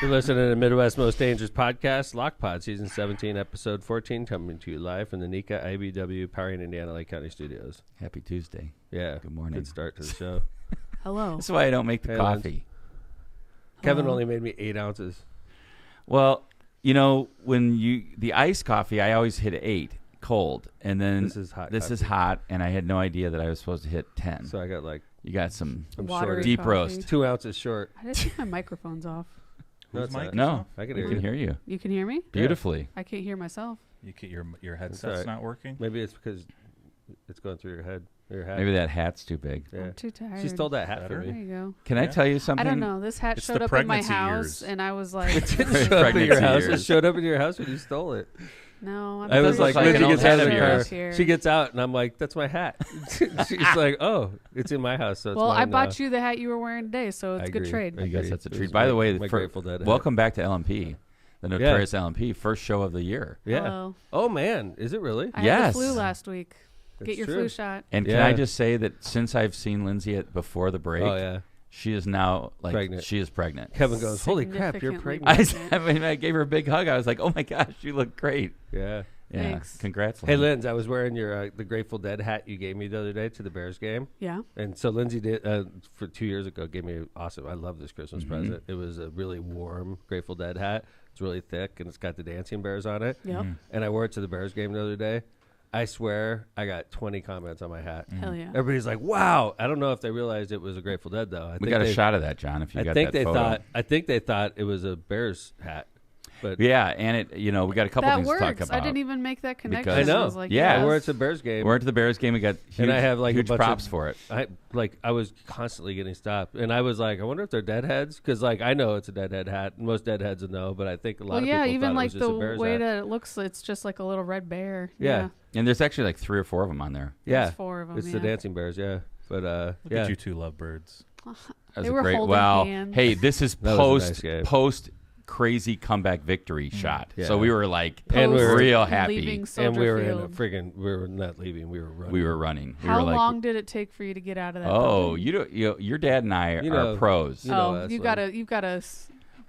You're listening to the Midwest's Most Dangerous Podcast, LOCPod, Season 17, Episode 14, coming to you live from the NICA IBW Powering Indiana Lake County Studios. Happy Tuesday. Yeah. Good morning. Good start to the show. Hello. That's why I don't make the coffee. Kevin only made me 8 ounces. Well, you know, the iced coffee, I always hit 8 cold, and then This is hot. This is hot, and I had no idea that I was supposed to hit 10. So I got like You got some Watery deep coffee. roast. 2 ounces short. I didn't think my microphone's off. No, it's mic not. No, I can we hear can you. hear you You can hear me? beautifully. I can't hear myself. Your headset's right. not working? Maybe it's because it's going through your head. Your hat. Maybe that hat's too big. Yeah. I'm too tired. She stole that hat Better? from There me. you go. Can I Yeah. tell you something? I don't know. This hat It's showed the up in my pregnancy house, years. and I was like, It didn't show up at your Pregnancy house. It years. showed up at your house when you stole it. no. I'm I was pretty like, sure Lindsay Lindsay an gets old out of hat the of car. yours. here. She gets out, and I'm like, "That's my hat." She's like, "Oh, it's in my house." So it's Well, I mine now. bought you the hat you were wearing today, so it's I a good agree. trade. I I guess agree. that's a It was treat. By the way, my Grateful Dead hat. welcome back to LMP, the notorious LMP, first show of the year. Yeah. Hello. Oh man, is it really? I had Yes. the flu last week. That's Get your true. flu shot. And can Yeah. I just say that since I've seen Lindsay before the break, Oh yeah. she is now Pregnant. She is pregnant. Kevin goes, "Holy crap, you're Significantly pregnant." I gave her a big hug. I was like, "Oh my gosh, you look great." Yeah. Yeah, Thanks. congrats. Hey, Lindsay. Linz, I was wearing your the Grateful Dead hat you gave me the other day to the Bears game, Yeah. and so Lindsay did for 2 years ago. Gave me an awesome. I love this Christmas Mm-hmm. present. It was a really warm Grateful Dead hat. It's really thick and it's got the dancing bears on it. Yep. And I wore it to the Bears game the other day. I swear, I got 20 comments on my hat. Hell yeah. Everybody's like, "Wow!" I don't know if they realized it was a Grateful Dead though. We got a shot of that, John. If you I got think that they photo. thought. I think they thought it was a Bears hat. But Yeah, and it. You know, we got a couple That things works. to talk about. I didn't even make that connection. Because- I know. was like, Yeah. I wore it yes. to the Bears game. We went to the Bears game. We got huge, And I have, like, a huge bunch props of- for it. I was constantly getting stopped, and I was like, I wonder if they're deadheads, because like I know it's a deadhead hat. Most deadheads would know, but I think a lot Well, of yeah, people even thought like it was just the a Bears way hat. that it looks, it's just like a little red bear. Yeah. And there's actually like 3 or 4 of them on there. Yeah, There's 4 of them. it's yeah. the dancing bears. Yeah, but Look yeah, at you two lovebirds. That They was a were great. holding Wow. hands. Hey, this is That was a nice game. post crazy comeback victory shot. Yeah. So we were like And we were real Post happy. leaving Soldier and we were Field. in a friggin' we were not leaving. We were running. We were running. We How were like, long did it take for you to get out of that? Oh, building? your dad and I You are know, pros. you know Oh, us, you've like- got to.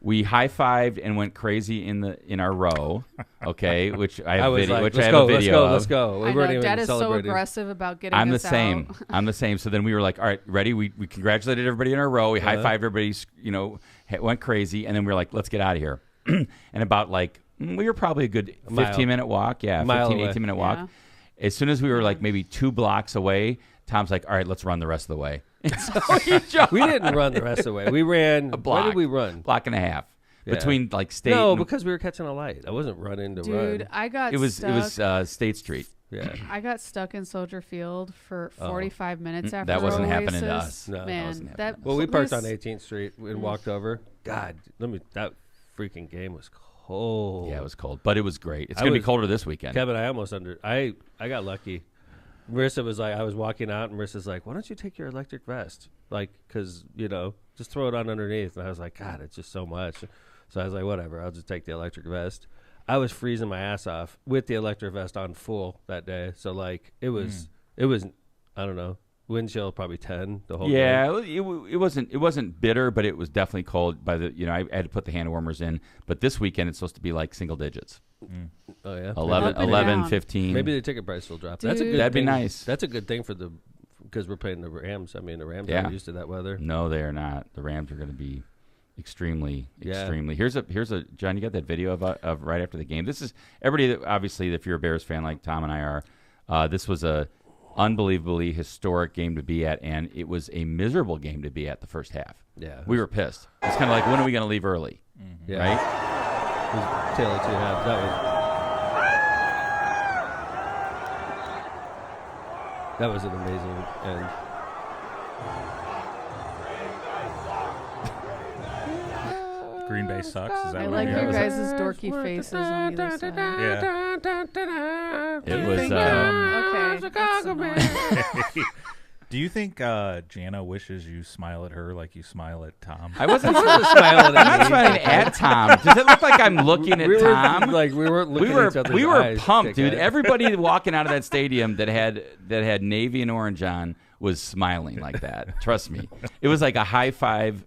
We high-fived and went crazy in our row. Okay, which I have I was video. like, which let's I have go, a video let's of. go. We I weren't know even Dad is so celebrating. aggressive about getting I'm the us same. out. I'm the same. So then we were like, all right, ready? We congratulated everybody in our row. We high-fived everybody, went crazy. And then we were like, let's get out of here. And about like, we were probably a good 15-minute walk. Yeah, Mile 15, away. 18-minute walk. Yeah. As soon as we were like maybe 2 blocks away, Tom's like, all right, let's run the rest of the way. And so he jogged We didn't run the rest of the way. We ran. a block. Why did we run? Block and a half. Yeah. Between like State No, and, because we were catching a light. I wasn't running to Dude, run. I got it was stuck. State Street. Yeah. I got stuck in Soldier Field for 45 minutes after That wasn't happening to Oasis. us. No, that Man, wasn't that happening to Well, we parked on there's- 18th Street and walked over. God, that freaking game was cold. Yeah, it was cold, but it was great. It's I gonna be was- colder this weekend. Kevin, I got lucky. Marissa was like, I was walking out, and Marissa's like, why don't you take your electric vest? Like, because, just throw it on underneath. And I was like, God, it's just so much. So I was like, whatever, I'll just take the electric vest. I was freezing my ass off with the electric vest on full that day. So, like, it was, I don't know, wind chill probably 10 the whole day. Yeah, it wasn't bitter, but it was definitely cold. I had to put the hand warmers in. But this weekend it's supposed to be like single digits, Oh, yeah. 11, Up and 11 down. 15. Maybe the ticket price will drop. Dude. That's a good That'd be thing. nice. That's a good thing because we're playing the Rams. I mean, the Rams Yeah. aren't used to that weather. No, they are not. The Rams are going to be extremely. Yeah. Here's a John. You got that video of right after the game. This is everybody. Obviously, if you're a Bears fan like Tom and I are, this was a unbelievably historic game to be at, and it was a miserable game to be at the first half. Yeah. We were pissed. It's kind of like, when are we going to leave early? Yeah. Right? It was tail of 2 halves. That was an amazing end. Green Bay sucks. Is that I what like you your guys? guys' dorky faces on either side. Yeah. It was. Okay. that's annoying. Do you think Jana wishes you smile at her like you smile at Tom? I wasn't smiling I'm not smiling at Tom. Does it look like I'm looking at Tom? We weren't looking we at each other's were eyes. pumped, dude. dickhead. Everybody walking out of that stadium that had navy and orange on was smiling like that. Trust me. It was like a high five,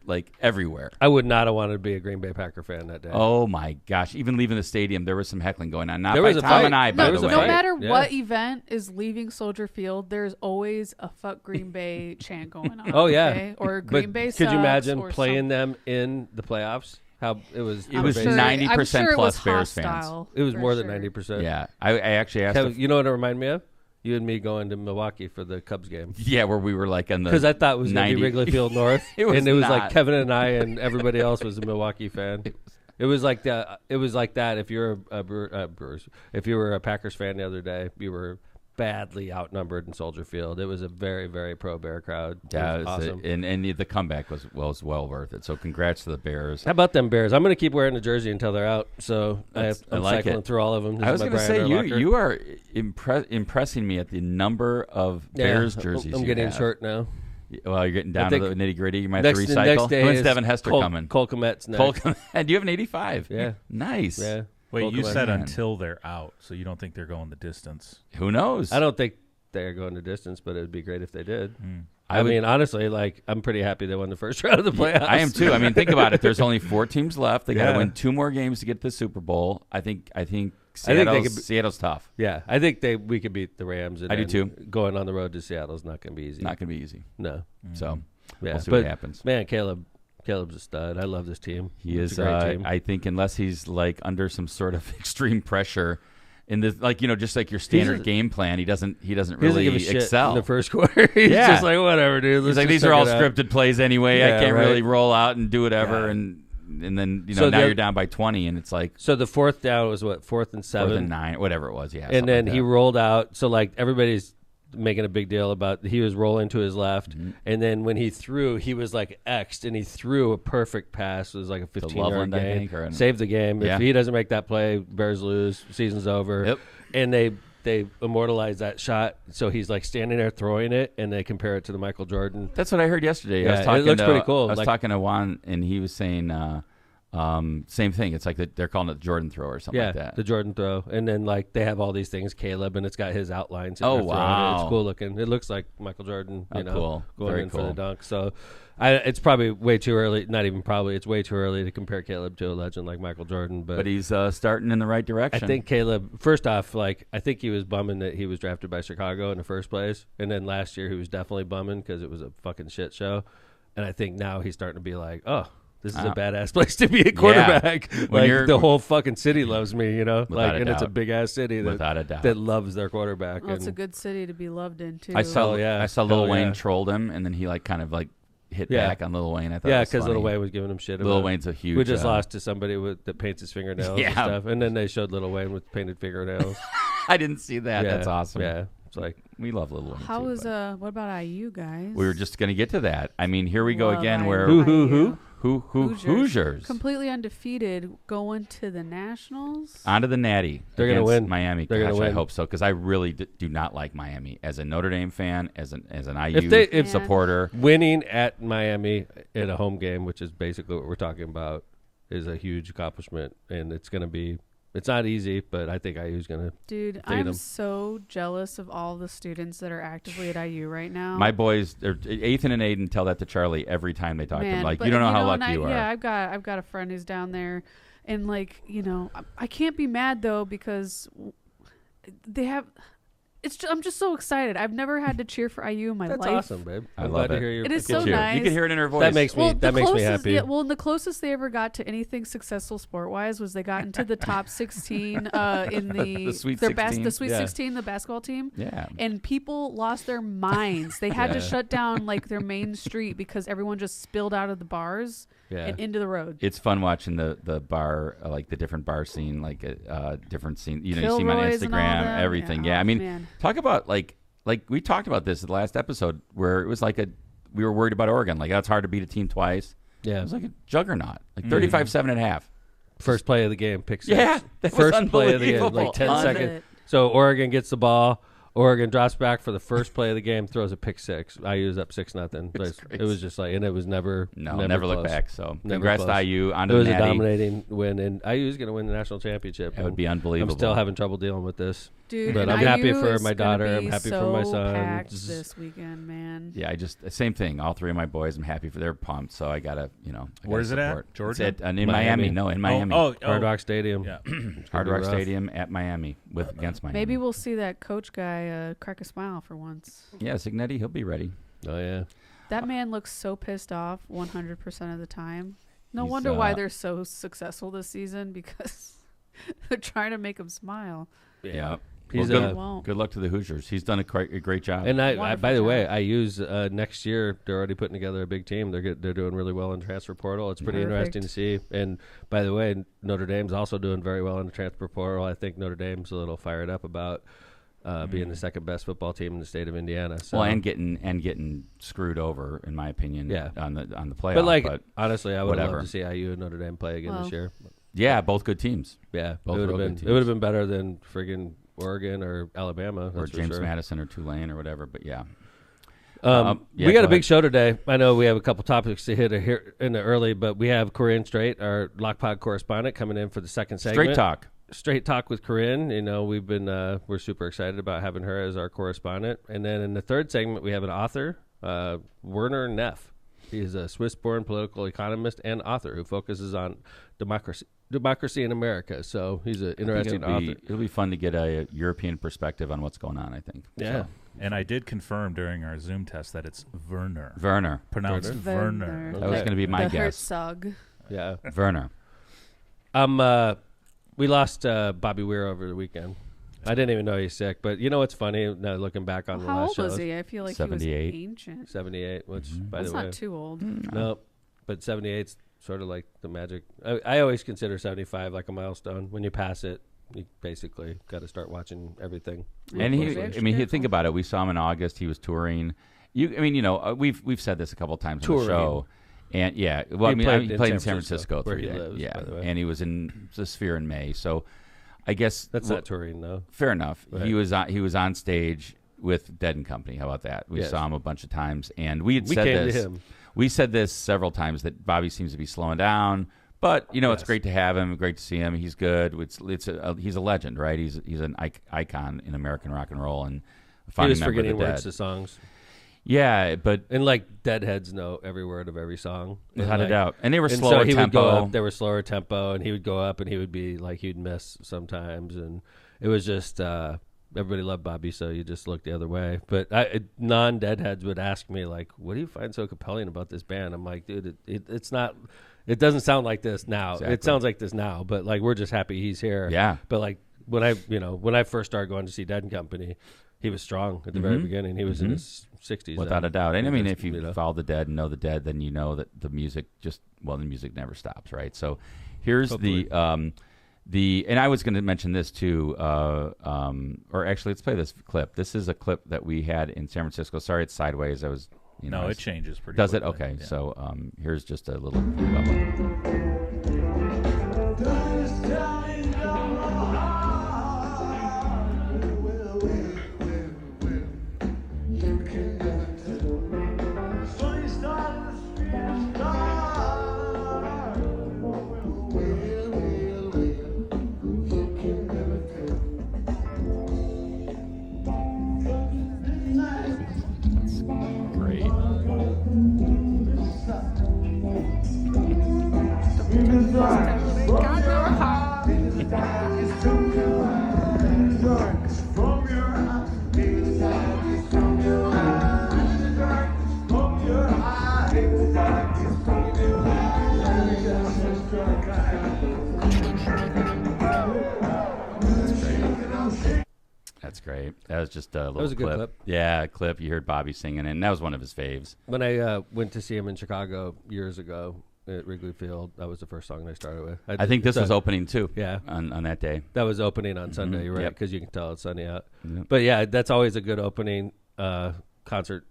like everywhere. I would not have wanted to be a Green Bay Packer fan that day. Oh my gosh! Even leaving the stadium, there was some heckling going on. Not There by was a Tom fight. and I, by There the was way. a No fight. matter Yeah. what event is leaving Soldier Field, there's always a fuck Green Bay chant going on. Oh, yeah. okay? Or Green But Bay could you sucks imagine or playing them in the playoffs? How it was. It was I'm sure- 90% I'm sure it plus was Bears fans. hostile, It was for more than sure. 90%. Yeah, I actually asked. Kevin, you know what it reminded me of? You and me going to Milwaukee for the Cubs game. Yeah, where we were like on the Because I thought it was going to 90 be Wrigley Field North, It was and it was not. like Kevin and I and everybody else was a Milwaukee fan. It was like that. It was like that. If you're Brewers, if you were a Packers fan the other day, you were badly outnumbered in Soldier Field. It was a very, very pro Bear crowd. It Yeah, was awesome. and the comeback was well worth it. So congrats to the Bears. How about them Bears? I'm going to keep wearing the jersey until they're out. So I'm I like cycling it. through all of them. This I is was my going to Brian say Urlacher. you are impressing me at the number of Yeah, Bears jerseys. I'm you getting have. short now. Well, you're getting down to think the nitty gritty. You might have to The recycle. next day When's is Devin Hester coming? Cole Kmet's next. And you have an 85. Yeah. Nice. Yeah. Wait, Cole you Kmet. said Man. until they're out, so you don't think they're going the distance? Who knows? I don't think they're going the distance, but it would be great if they did. I I would- mean, honestly, like I'm pretty happy they won the first round of the playoffs. I am too. I mean, think about it. There's only 4 teams left. They got to Yeah. win 2 more games to get to the Super Bowl. I think they Seattle's, could Seattle's tough. Yeah, I think we could beat the Rams. And I do then too. Going on the road to Seattle is not going to be easy. Not going to be easy. No. So Yeah, we'll see but what happens. man, Caleb's a stud. I love this team. He It's is. a great team. I think unless he's like under some sort of extreme pressure in this, like just like your standard game plan, he doesn't He doesn't really give a shit excel. in the first quarter. He's Yeah. just like, whatever, dude. He's Let's like, just these are suck all it up." scripted plays anyway. I Yeah, can't right. really roll out and do whatever. Yeah. And then So now the- you're down by 20, and it's like So the fourth down was what, 4th and 7? 4th and 9, whatever it was. Yeah, And something then like he that. rolled out. So like everybody's making a big deal about he was rolling to his left, Mm-hmm. and then when he threw, he was like X'd, and he threw a perfect pass. It was like a 15-yard Loveland, I gain. think, or Saved the game. Yeah. If he doesn't make that play, Bears lose. Season's over. Yep. And they immortalized that shot. So he's like standing there throwing it, and they compare it to the Michael Jordan. That's what I heard yesterday. Yeah, I was talking it looks to, pretty cool. I was Like- talking to Juan, and he was saying same thing. It's like they're calling it the Jordan throw or something Yeah, like that. the Jordan throw, and then like they have all these things, Caleb, and it's got his outlines. Oh, It's wow. cool looking. It looks like Michael Jordan. Oh, cool. Going Very in cool. for the dunk. So, it's probably way too early. Not even probably. It's way too early to compare Caleb to a legend like Michael Jordan. But he's starting in the right I direction. think Caleb. First off, like I think he was bumming that he was drafted by Chicago in the first place, and then last year he was definitely bumming because it was a fucking shit show. And I think now he's starting to be like, oh. This is a badass place to be a quarterback. When you're- Like the whole fucking city loves me, Without like, a and it's a doubt. big ass city Without a doubt. that loves their quarterback. Well, it's a and good city to be loved in too. I saw Hell yeah. I saw Lil Hell Wayne yeah. trolled him, and then he like kind of like hit Yeah. back on Lil Wayne. I thought yeah, it was because Lil funny. Wayne was giving him shit. Lil about it. Wayne's a huge. We just lost to somebody that paints his fingernails Yeah. and stuff, and then they showed Lil Wayne with painted fingernails. I didn't see that. Yeah, That's awesome. Yeah, it's like We love Lil Wayne. How too, is but what about IU guys? we were just going to get to that. I mean, here we go Love again. IU. Where Who? Hoosiers Completely undefeated, going to the Nationals. onto the Natty. They're gonna against win. Miami. They're gonna Gosh, I win. hope so because I really do not like Miami as a Notre Dame fan, as an IU if supporter. winning at Miami in a home game, which is basically what we're talking about, is a huge accomplishment, and it's going to be. It's not easy, but I think IU's going to. Dude, Fade I'm 'em. so jealous of all the students that are actively at IU right now. My boys, Ethan and Aiden, tell that to Charlie every time they talk to him. Like, but you don't know how and lucky you are. Yeah, I've got a friend who's down there, and like I can't be mad though because they have. I'm just so excited. I've never had to cheer for IU in my That's life. awesome, babe. I I'm love glad to it. hear your. It is Look so at you. nice. You can hear it in her voice. That makes me happy. Yeah, well, the closest they ever got to anything successful sport-wise was they got into the top 16 in The Sweet 16. the Sweet Yeah. 16, the basketball team. Yeah. And people lost their minds. They had to Yeah. shut down like their main street because everyone just spilled out of the bars Yeah. and into the road. It's fun watching the bar, like the different bar scene, like different scene. You see them on Kilroy's and all Instagram, them. everything. Yeah. Yeah, Oh, I mean, man. talk about like we talked about this in the last episode where it was like we were worried about Oregon. Like, that's hard to beat a team twice. Yeah. It was like a juggernaut, like 35-7.5. First play of the game, pick six. Yeah, that was First play of the game, unbelievable. like 10 Love seconds. it. So Oregon gets the ball. Oregon drops back for the first play of the game, throws a pick six. IU was up 6-0. It was just like, and it was never Never look close. back. So Never congrats close. to IU. It Onto was the a Natty. dominating win, and IU is going to win the national championship. That would be I'm unbelievable. still having trouble dealing with this. Dude, But and I'm happy IU for is my gonna daughter. be I'm happy for so my son. packed Just- this weekend, man. Yeah, I just same thing. All three of my boys, I'm happy for their pumped. So I gotta, Where's it at? support. Georgia? It's in Miami. Miami. No, in Miami. Hard Rock Stadium. Yeah. Hard be Rock rough. Stadium at Miami against Miami. Maybe we'll see that coach guy crack a smile for once. Yeah, Signetti, he'll be ready. Oh yeah. That man looks so pissed off 100% of the time. No He's, wonder why they're so successful this season, because they're trying to make him smile. Yeah. He's Well, won't. good luck to the Hoosiers. He's done a great job. And I Wonderful by the way, job. I use next year. They're already putting together a big team. They're doing really well in transfer portal. It's pretty interesting to see. And by the way, Notre Dame's also doing very well in the transfer portal. I think Notre Dame's a little fired up about being the second best football team in the state of Indiana. So. well, and getting screwed over, in my opinion. Yeah. on the playoff. But honestly, I would whatever. love to see IU and Notre Dame play again Well, this year. yeah, both good teams. Yeah, Both it would real have good been. It would have teams. been better than friggin' Oregon or Alabama, Or that's for James sure. Madison or Tulane or whatever. But yeah. Yeah, Yeah, we got go a big ahead. show today. I know we have a couple topics to hit here in the early, but we have Corinne Straight, our LOCPod correspondent, coming in for the second segment. Straight talk. Straight talk with Corinne. You know, we're super excited about having her as our correspondent. And then in the third segment, we have an author, Werner Neff. He is a Swiss-born political economist and author who focuses on democracy in America. So he's an interesting author. It'll be fun to get a European perspective on what's going on, I think. Yeah. So, And I did confirm during our Zoom test that it's Werner. Werner. Pronounced Werner. Werner. That was going to be my the guess. Herzog. Yeah. Werner. We lost Bobby Weir over the weekend. I didn't even know he's sick, but you know what's funny? Now looking back on the How last old shows, was he? I feel like 78. he was ancient. 78, which by That's the way, not too old. no, but 78's sort of like the magic. I always consider 75 like a milestone. When you pass it, you basically got to start watching everything. And Closely. think about it. We saw him in August. He was touring. We've said this a couple times on the Touring. show. And yeah, well, He he played played in in San San Francisco, where 3 he days. lives, Yeah, by the way. and he was in the Sphere in May. So, I guess That's not touring though. fair enough. Right. He was on stage with Dead and Company. How about that? We Yes. saw him a bunch of times, and we had We said came this. to him. We said this several times that Bobby seems to be slowing down. But it's Yes. great to have him. Great to see him. He's good. He's a legend, right? He's an icon in American rock and roll and He founding was member of forgetting the words Dead. to songs, Yeah, but and like Deadheads know every word of every song, without and a like, doubt, and they were And slower so he would go tempo. up. They were slower tempo, and he would go up, and he would be like he'd miss sometimes, and it was just everybody loved Bobby, so you just looked the other way. But non-Deadheads would ask me like, "What do you find so compelling about this band?" I'm like, "Dude, it's not. It doesn't sound like this now. Exactly. It sounds like this now, but like we're just happy he's here." Yeah. But like when I first started going to see Dead and Company, he was strong at the very beginning. He was in his 60s, Without then. a doubt. And I mean, Just, if you follow the Dead and know the Dead, then you know that the music the music never stops, right? So here's Hopefully. and I was going to mention this too, or actually, let's play this clip. This is a clip that we had in San Francisco. Sorry, it's sideways. I was, No, it changes pretty Does it? quickly. Okay. Yeah. So here's just a little clip of it. Great. That's great. That was just a little was a good clip. Yeah, a clip. You heard Bobby singing it, and that was one of his faves. When I went to see him in Chicago years ago at Wrigley Field, that was the first song they started with. I think this was opening too. Yeah. On that day. That was opening on Sunday, you're right? Yep. Because you can tell it's sunny out. Yep. But yeah, that's always a good opening concert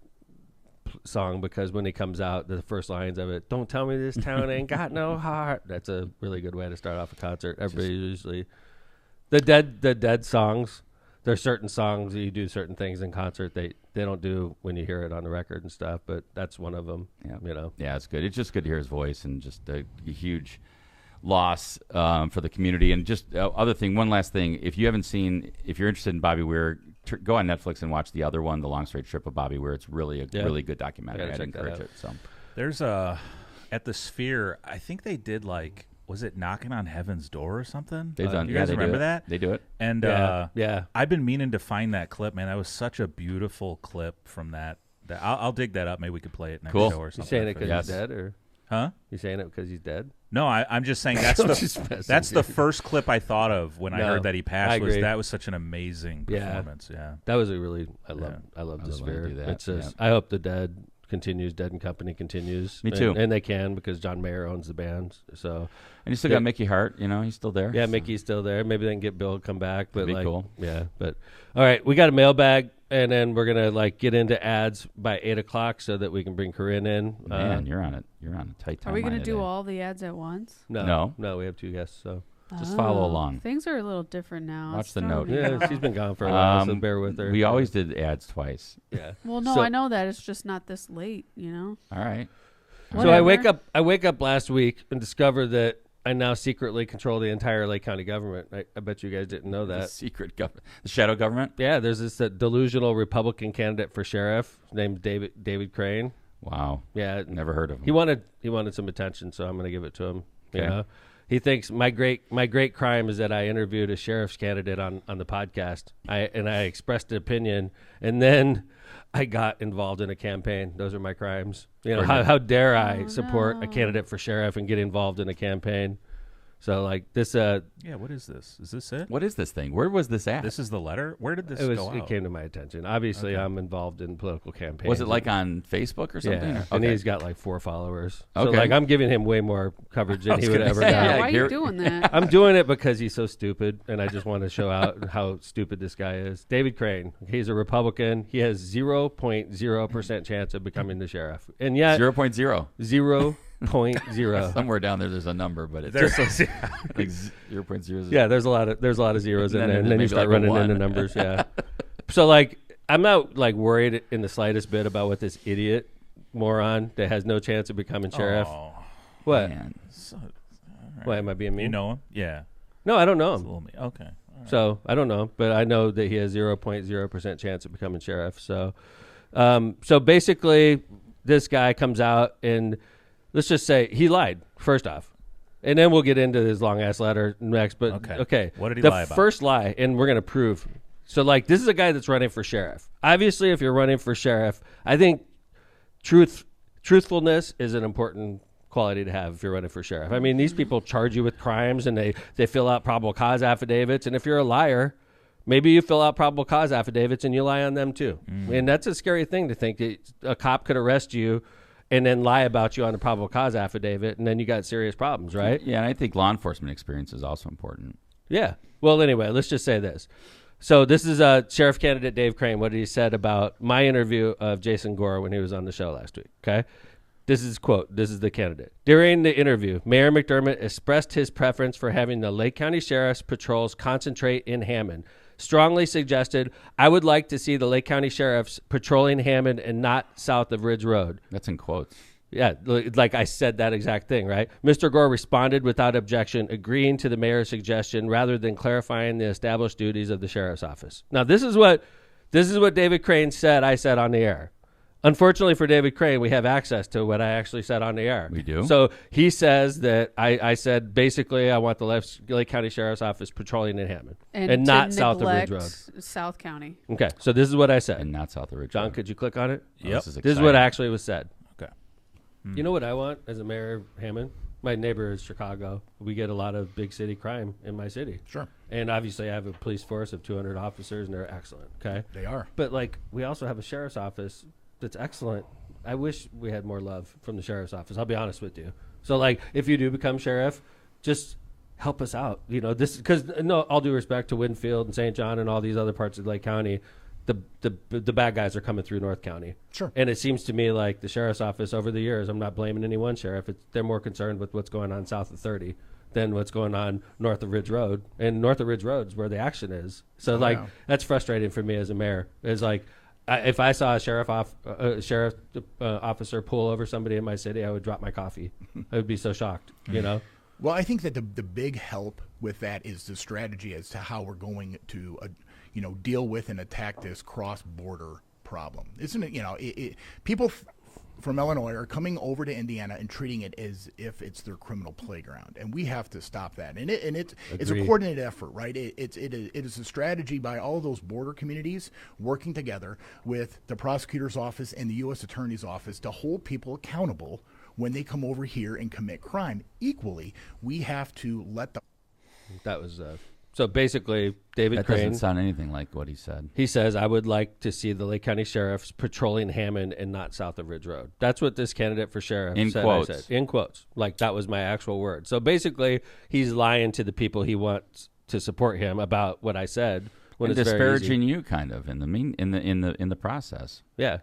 song because when he comes out, the first lines of it, "Don't tell me this town ain't got no heart." That's a really good way to start off a concert. Everybody usually the Dead songs. There's certain songs that you do certain things in concert they don't do when you hear it on the record and stuff, but that's one of them. Yeah. You know. Yeah, it's good. It's just good to hear his voice and just a huge loss for the community. And just one last thing. If you're interested in Bobby Weir, go on Netflix and watch the other one, The Long Straight Trip of Bobby Weir. It's really a really good documentary. I'd encourage it. So there's at the Sphere, I think they did was it Knocking on Heaven's Door or something? They've done. You guys remember that? They do it. And yeah, I've been meaning to find that clip, man. That was such a beautiful clip from that. I'll dig that up. Maybe we could play it next show or something. You saying it because he's dead, or huh? You saying it because he's dead? No, I'm just saying that's the first clip I thought of when I heard that he passed. That was such an amazing performance. Yeah, that was a really I love the Sphere. I hope the Dead and Company continues. Me too. And they can, because John Mayer owns the band. So, and you still got Mickey Hart. He's still there. Yeah, so. Mickey's still there. Maybe they can get Bill to come back. But that'd be cool. Yeah, but all right, we got a mailbag. And then we're gonna get into ads by 8:00 so that we can bring Corinne in. Man, you're on it. You're on a tight time. Are we gonna do all the ads at once? No. We have 2 guests, so just follow along. Things are a little different now. Watch the note. Yeah, she's been gone for a while, so bear with her. We always did ads twice. Yeah. Well, no, I know that. It's just not this late. All right. Whatever. So I wake up last week and discover that I now secretly control the entire Lake County government. I bet you guys didn't know that. The secret government. The shadow government? Yeah, there's this delusional Republican candidate for sheriff named David Crane. Wow. Yeah. Never heard of him. He wanted some attention, so I'm going to give it to him. Okay. He thinks my great crime is that I interviewed a sheriff's candidate on the podcast. I expressed an opinion, and then I got involved in a campaign. Those are my crimes. How dare I support a candidate for sheriff and get involved in a campaign? So this. Yeah, what is this? Is this it? What is this thing? Where was this at? This is the letter. Where did this go out? It came to my attention. Obviously, I'm involved in political campaigns. Was it on Facebook or something? Yeah, and he's got 4 followers. Okay. So I'm giving him way more coverage than he would ever got. Yeah, why are you doing that? I'm doing it because he's so stupid, and I just want to show out how stupid this guy is. David Crane. He's a Republican. He has 0.0% chance of becoming the sheriff, and yet 0.0. 0.0. Somewhere down there's a number, but it's just 0.0. Yeah, there's a lot of zeros in there, and then you start running into numbers. Yeah. So I'm not worried in the slightest bit about what this idiot moron that has no chance of becoming sheriff. Oh, what? Man. Right. Why am I being mean? You know him? Yeah. No, I don't know him. Okay. Right. So I don't know, but I know that he has 0.0% chance of becoming sheriff. So, so basically, this guy comes out and let's just say he lied first off, and then we'll get into his long ass letter next. But okay. What did he lie about? The first lie, and we're gonna prove. So this is a guy that's running for sheriff. Obviously, if you're running for sheriff, I think truthfulness is an important quality to have if you're running for sheriff. I mean, these people charge you with crimes, and they fill out probable cause affidavits, and if you're a liar, maybe you fill out probable cause affidavits and you lie on them too. And that's a scary thing to think that a cop could arrest you and then lie about you on a probable cause affidavit, and then you got serious problems, right? Yeah, and I think law enforcement experience is also important. Yeah. Well, anyway, let's just say this. So this is Sheriff candidate Dave Crane, what he said about my interview of Jason Gore when he was on the show last week, okay? This is quote. This is the candidate. During the interview, Mayor McDermott expressed his preference for having the Lake County Sheriff's patrols concentrate in Hammond. Strongly suggested, I would like to see the Lake County Sheriffs patrolling Hammond and not south of Ridge Road. That's in quotes. Yeah, like I said that exact thing, right? Mr. Gore responded without objection, agreeing to the mayor's suggestion rather than clarifying the established duties of the sheriff's office. Now, this is what David Crane said I said on the air. Unfortunately for David Crane, we have access to what I actually said on the air. We do? So he says that I said, basically, I want the Lake County Sheriff's Office patrolling in Hammond and not south of Ridge Road. South County. Okay, so this is what I said. And not south of Ridge John, Road. could you click on it? Yep. This is what actually was said. Okay. You know what I want as a mayor of Hammond? My neighbor is Chicago. We get a lot of big city crime in my city. Sure. And obviously I have a police force of 200 officers, and they're excellent, okay? They are. But, we also have a sheriff's office that's excellent. I wish we had more love from the sheriff's office. I'll be honest with you. So, if you do become sheriff, just help us out. This because all due respect to Winfield and St. John and all these other parts of Lake County, the bad guys are coming through North County. Sure. And it seems to me like the sheriff's office over the years, I'm not blaming any one sheriff. They're more concerned with what's going on south of 30 than what's going on north of Ridge Road. And north of Ridge Road is where the action is. So, that's frustrating for me as a mayor. It's if I saw a sheriff officer pull over somebody in my city, I would drop my coffee. I would be so shocked, Well, I think that the big help with that is the strategy as to how we're going to, deal with and attack this cross-border problem. Isn't it? People from Illinois are coming over to Indiana and treating it as if it's their criminal playground, and we have to stop that. And it's a coordinated effort, right? It is a strategy by all those border communities working together with the prosecutor's office and the U.S. Attorney's office to hold people accountable when they come over here and commit crime. Equally, we have to let them. That was so basically David Crane. That doesn't sound anything like what he said. He says, I would like to see the Lake County sheriffs patrolling Hammond and not south of Ridge Road. That's what this candidate for sheriff in said. Quotes. I said. In quotes. Like, that was my actual word. So basically, he's lying to the people he wants to support him about what I said. When and it's disparaging you, kind of in the process. Yeah.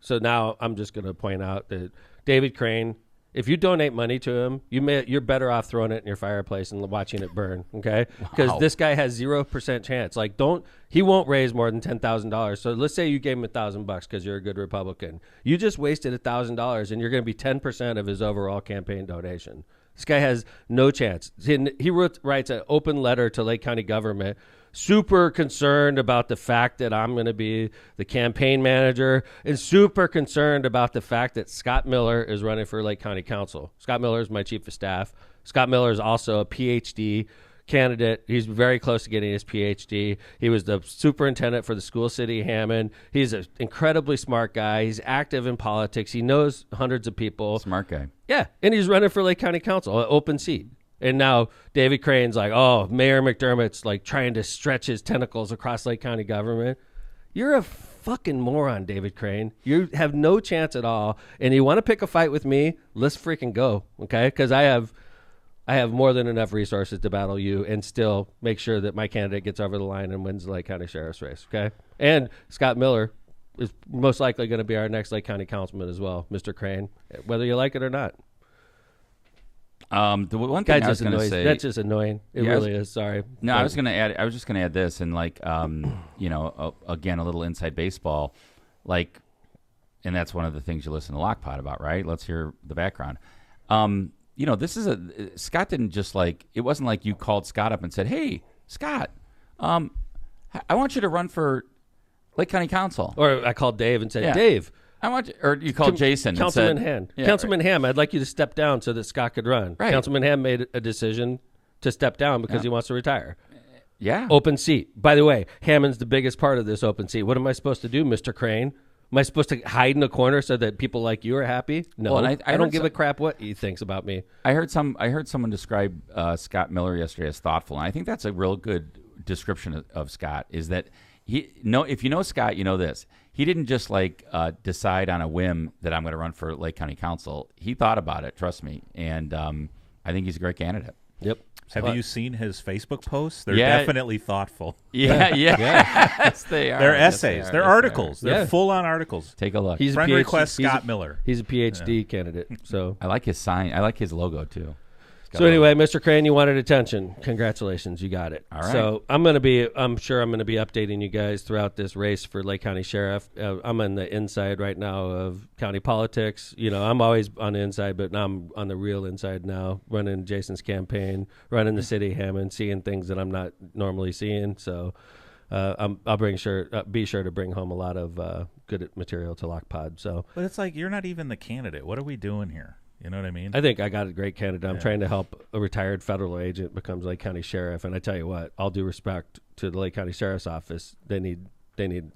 So now I'm just going to point out that David Crane, if you donate money to him, you're better off throwing it in your fireplace and watching it burn, okay? Because this guy has 0% chance. Like, he won't raise more than $10,000. So let's say you gave him $1,000 because you're a good Republican. You just wasted $1,000, and you're going to be 10% of his overall campaign donation. This guy has no chance. He writes an open letter to Lake County government, super concerned about the fact that I'm going to be the campaign manager, and super concerned about the fact that Scott Miller is running for Lake County Council. Scott Miller is my chief of staff. Scott Miller is also a PhD candidate. He's very close to getting his PhD. He was the superintendent for the school city Hammond. He's an incredibly smart guy. He's active in politics. He knows hundreds of people. Smart guy. Yeah, and he's running for Lake County Council, an open seat. And now David Crane's like, oh, Mayor McDermott's like trying to stretch his tentacles across Lake County government. You're a fucking moron, David Crane. You have no chance at all. And you want to pick a fight with me? Let's freaking go, okay? Because I have more than enough resources to battle you and still make sure that my candidate gets over the line and wins the Lake County Sheriff's race, okay? And Scott Miller is most likely going to be our next Lake County councilman as well, Mr. Crane, whether you like it or not. The one thing I was going to say, that's just annoying. It really is. Sorry. No, I was just going to add this, and like, again, a little inside baseball, like, and that's one of the things you listen to LOCPod about, right? Let's hear the background. This is Scott didn't just like, it wasn't like you called Scott up and said, hey, Scott, I want you to run for Lake County Council. Or I called Dave and said, Dave, I want you, or you called Jason. Councilman Ham. Councilman Ham, I'd like you to step down so that Scott could run. Right. Councilman Ham made a decision to step down because he wants to retire. Yeah. Open seat. By the way, Hammond's the biggest part of this open seat. What am I supposed to do, Mr. Crane? Am I supposed to hide in a corner so that people like you are happy? No, well, I don't give a crap what he thinks about me. I heard someone describe Scott Miller yesterday as thoughtful, and I think that's a real good description of Scott. Is that if you know Scott, you know this. He didn't just decide on a whim that I'm going to run for Lake County Council. He thought about it, trust me, and I think he's a great candidate. Yep. Have you seen his Facebook posts? They're definitely thoughtful. Yeah. Yes, they are. They're essays. Yes, They're articles. They're full-on articles. Take a look. He's Friend a PhD, request Scott Miller. He's a PhD candidate. So I like his sign. I like his logo too. So anyway, Mr. Crane, you wanted attention. Congratulations, you got it. All right. So I'm sure I'm going to be updating you guys throughout this race for Lake County Sheriff. I'm on the inside right now of county politics. I'm always on the inside, but now I'm on the real inside now, running Jason's campaign, running the city of Hammond, seeing things that I'm not normally seeing. So I'll be sure to bring home a lot of good material to LOCPod. So, but it's like you're not even the candidate. What are we doing here? You know what I mean? I think I got a great candidate. I'm trying to help a retired federal agent becomes Lake County Sheriff. And I tell you what, all due respect to the Lake County Sheriff's Office, they need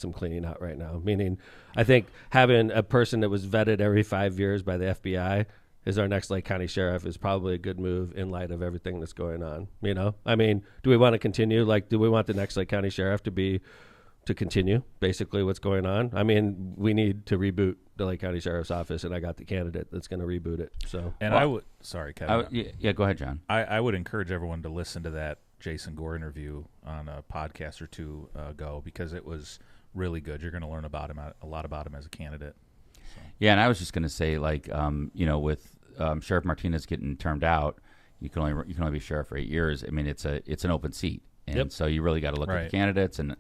some cleaning out right now. Meaning, I think having a person that was vetted every 5 years by the FBI as our next Lake County Sheriff is probably a good move in light of everything that's going on. I mean, do we want to continue? Do we want the next Lake County Sheriff to continue basically what's going on? I mean, we need to reboot the Lake County Sheriff's Office, and I got the candidate that's going to reboot it. So, and sorry, Kevin. Go ahead, John. I would encourage everyone to listen to that Jason Gore interview on a podcast or two ago because it was really good. You're going to learn about him, a lot about him as a candidate. So. Yeah, and I was just going to say, with Sheriff Martinez getting termed out, you can only be sheriff for 8 years. I mean, it's an open seat, and so you really got to look at the candidates. And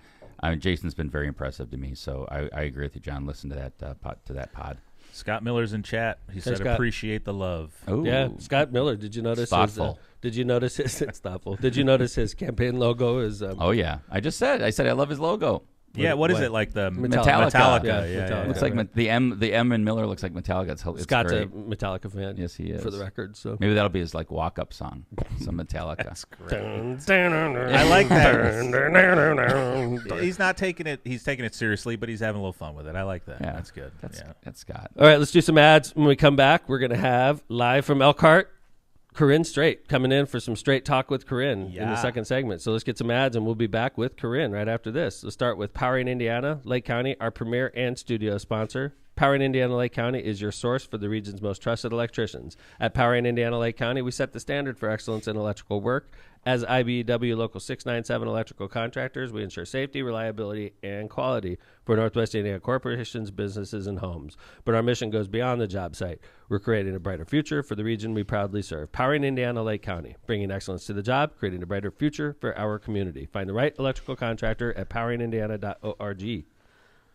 Jason's been very impressive to me, so I agree with you, John. Listen to that pod. Scott Miller's in chat. He said, Scott. "Appreciate the love." Ooh. Yeah, Scott Miller. Did you notice? Thoughtful. Did you notice his? It's thoughtful. Did you notice his campaign logo is? Oh yeah, I said I love his logo. Yeah, what is what? it like? The Metallica. Metallica. Yeah, Yeah, Metallica. Looks like the M in Miller looks like Metallica. It's Scott's a great. Metallica fan. Yes, he is. For the record, so Maybe that'll be his like walk-up song, some Metallica. That's great. I like that. He's not taking it. He's taking it seriously, but he's having a little fun with it. I like that. Yeah. That's good. That's Scott. All right, let's do some ads. When we come back, we're going to have live from Elkhart, Corinne Straight coming in for some straight talk with Corinne in the Yeah. second segment. So let's get some ads, and we'll be back with Corinne right after this. Let's start with Powering Indiana, Lake County, our premier and studio sponsor. Powering Indiana Lake County is your source for the region's most trusted electricians. At Powering Indiana Lake County, we set the standard for excellence in electrical work. As IBEW Local 697 electrical contractors, we ensure safety, reliability, and quality for Northwest Indiana corporations, businesses, and homes. But our mission goes beyond the job site. We're creating a brighter future for the region we proudly serve. Powering Indiana Lake County, bringing excellence to the job, creating a brighter future for our community. Find the right electrical contractor at poweringindiana.org.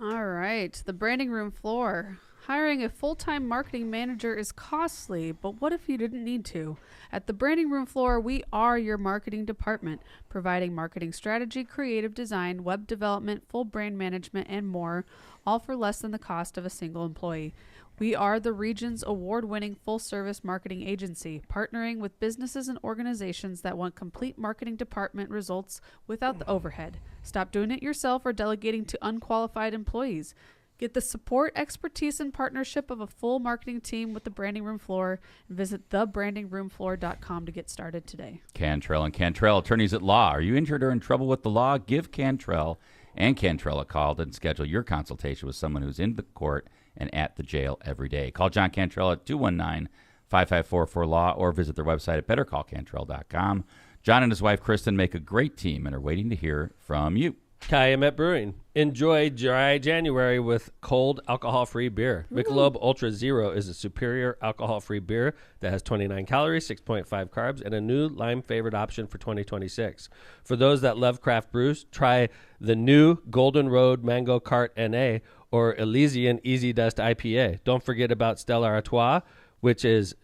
All right, the branding room floor. Hiring a full-time marketing manager is costly, but what if you didn't need to? At the branding room floor, we are your marketing department, providing marketing strategy, creative design, web development, full brand management, and more, all for less than the cost of a single employee. We are the region's award-winning full-service marketing agency, partnering with businesses and organizations that want complete marketing department results without the overhead. Stop doing it yourself or delegating to unqualified employees. Get the support, expertise, and partnership of a full marketing team with the Branding Room Floor, and visit thebrandingroomfloor.com to get started today. Cantrell and Cantrell, attorneys at law. Are you injured or in trouble with the law? Give Cantrell and Cantrell a call and schedule your consultation with someone who's in the court and at the jail every day. Call John Cantrell at 219-5544-LAW or visit their website at bettercallcantrell.com. John and his wife, Kristen, make a great team and are waiting to hear from you. Calumet Brewing. Enjoy dry January with cold, alcohol-free beer. Michelob Ultra Zero is a superior alcohol-free beer that has 29 calories, 6.5 carbs, and a new lime-flavored option for 2026. For those that love craft brews, try the new Golden Road Mango Cart NA or Elysian Easy Dust IPA. Don't forget about Stella Artois, which is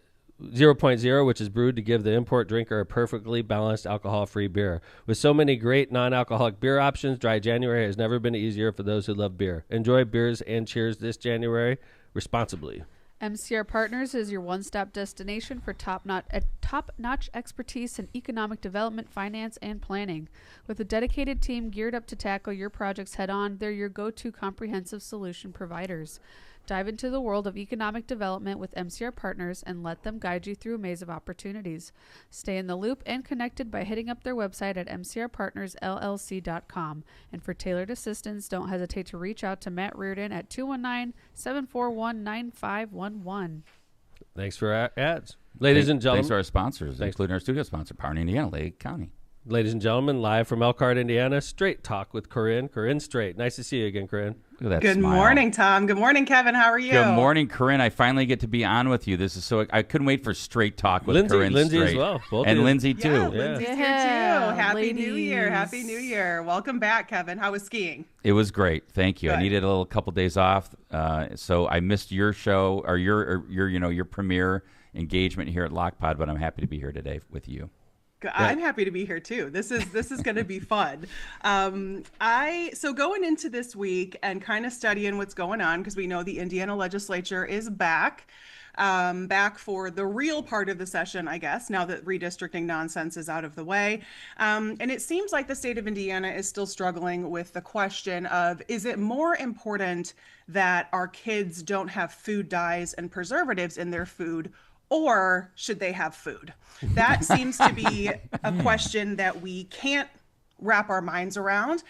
0.0, which is brewed to give the import drinker a perfectly balanced alcohol-free beer. With so many great non-alcoholic beer options, dry January has never been easier for those who love beer. Enjoy beers and cheers this January responsibly. MCR Partners is your one-stop destination for top-notch expertise in economic development, finance, and planning. With a dedicated team geared up to tackle your projects head-on, they're your go-to comprehensive solution providers. Dive into the world of economic development with MCR Partners and let them guide you through a maze of opportunities. Stay in the loop and connected by hitting up their website at mcrpartnersllc.com. And for tailored assistance, don't hesitate to reach out to Matt Reardon at 219-741-9511. Thanks for our ads. Ladies and gentlemen. Thanks to our sponsors, including our studio sponsor, Powering Indiana, Lake County. Ladies and gentlemen, live from Elkhart, Indiana, Straight Talk with Corinne Straight. Nice to see you again, Corinne. Look at that Good smile. morning, Tom. Good morning, Kevin. How are you? Good morning, Corinne. I finally get to be on with you. This is so I couldn't wait for Straight Talk with Corinne Lindsay Straight. as well. Both And of you. Lindsay, too. Yeah, Lindsay's here too. Yeah, Happy New Year. ladies. Happy New Year. Welcome back, Kevin. How was skiing? It was great. Thank you. I Good. needed a little couple days off, so I missed your show or your premiere engagement here at LOCPod, but I'm happy to be here today with you. I'm happy to be here too. This is going to be fun. So going into this week and kind of studying what's going on, because we know the Indiana legislature is back for the real part of the session, I guess, now that redistricting nonsense is out of the way. And it seems like the state of Indiana is still struggling with the question of, is it more important that our kids don't have food dyes and preservatives in their food, or should they have food? That seems to be a question that we can't wrap our minds around,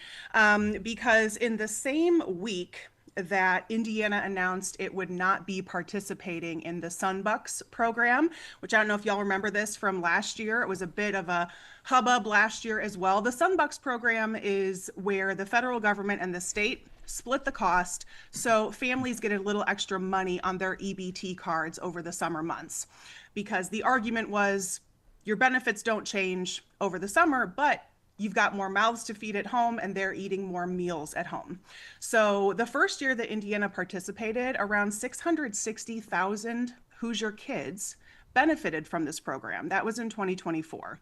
because in the same week that Indiana announced it would not be participating in the Sunbucks program, which I don't know if y'all remember this from last year. It was a bit of a hubbub last year as well. The Sunbucks program is where the federal government and the state split the cost, so families get a little extra money on their EBT cards over the summer months, because the argument was your benefits don't change over the summer, but you've got more mouths to feed at home, and they're eating more meals at home. So the first year that Indiana participated, around 660,000 Hoosier kids benefited from this program. That was in 2024.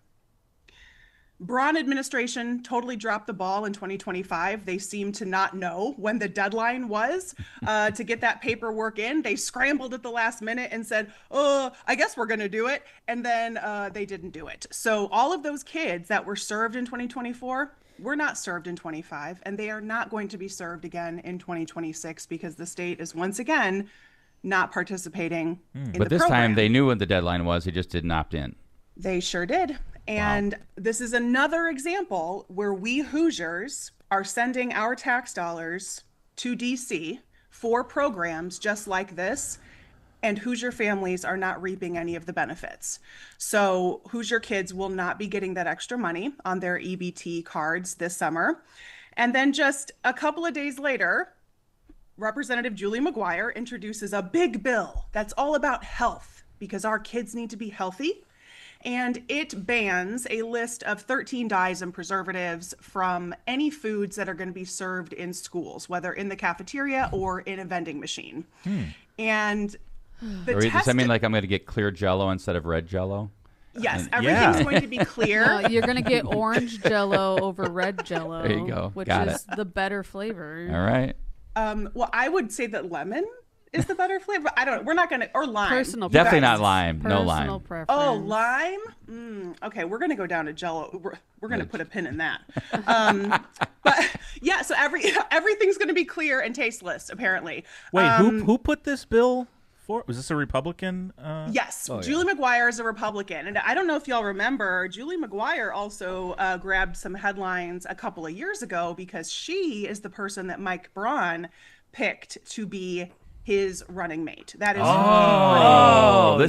Braun administration totally dropped the ball in 2025. They seemed to not know when the deadline was to get that paperwork in. They scrambled at the last minute and said, oh, I guess we're going to do it. And then they didn't do it. So all of those kids that were served in 2024 were not served in 25, and they are not going to be served again in 2026 because the state is once again not participating in the program. But this time they knew when the deadline was. They just didn't opt in. They sure did. And this is another example where we Hoosiers are sending our tax dollars to DC for programs just like this, and Hoosier families are not reaping any of the benefits. So Hoosier kids will not be getting that extra money on their EBT cards this summer. And then just a couple of days later, Representative Julie McGuire introduces a big bill that's all about health because our kids need to be healthy. And it bans a list of 13 dyes and preservatives from any foods that are going to be served in schools, whether in the cafeteria or in a vending machine. And Does that mean like I'm going to get clear Jell-O instead of red Jell-O? Yes, everything's going to be clear. No, you're going to get orange Jell-O over red Jell-O. There you go. Which Got is the better flavor. All right. Well, I would say that lemon is the better flavor. I don't know. We're not going to, or lime. Personal Definitely preference. not lime. No lime. Personal preference. Oh, lime? Okay, we're going to go down to Jell-O. We're going to put a pin in that. But yeah, so everything's going to be clear and tasteless, apparently. Wait, who put this bill forward? Was this a Republican? Yes, Julie McGuire is a Republican. And I don't know if y'all remember, Julie McGuire also grabbed some headlines a couple of years ago because she is the person that Mike Braun picked to be his running mate. That is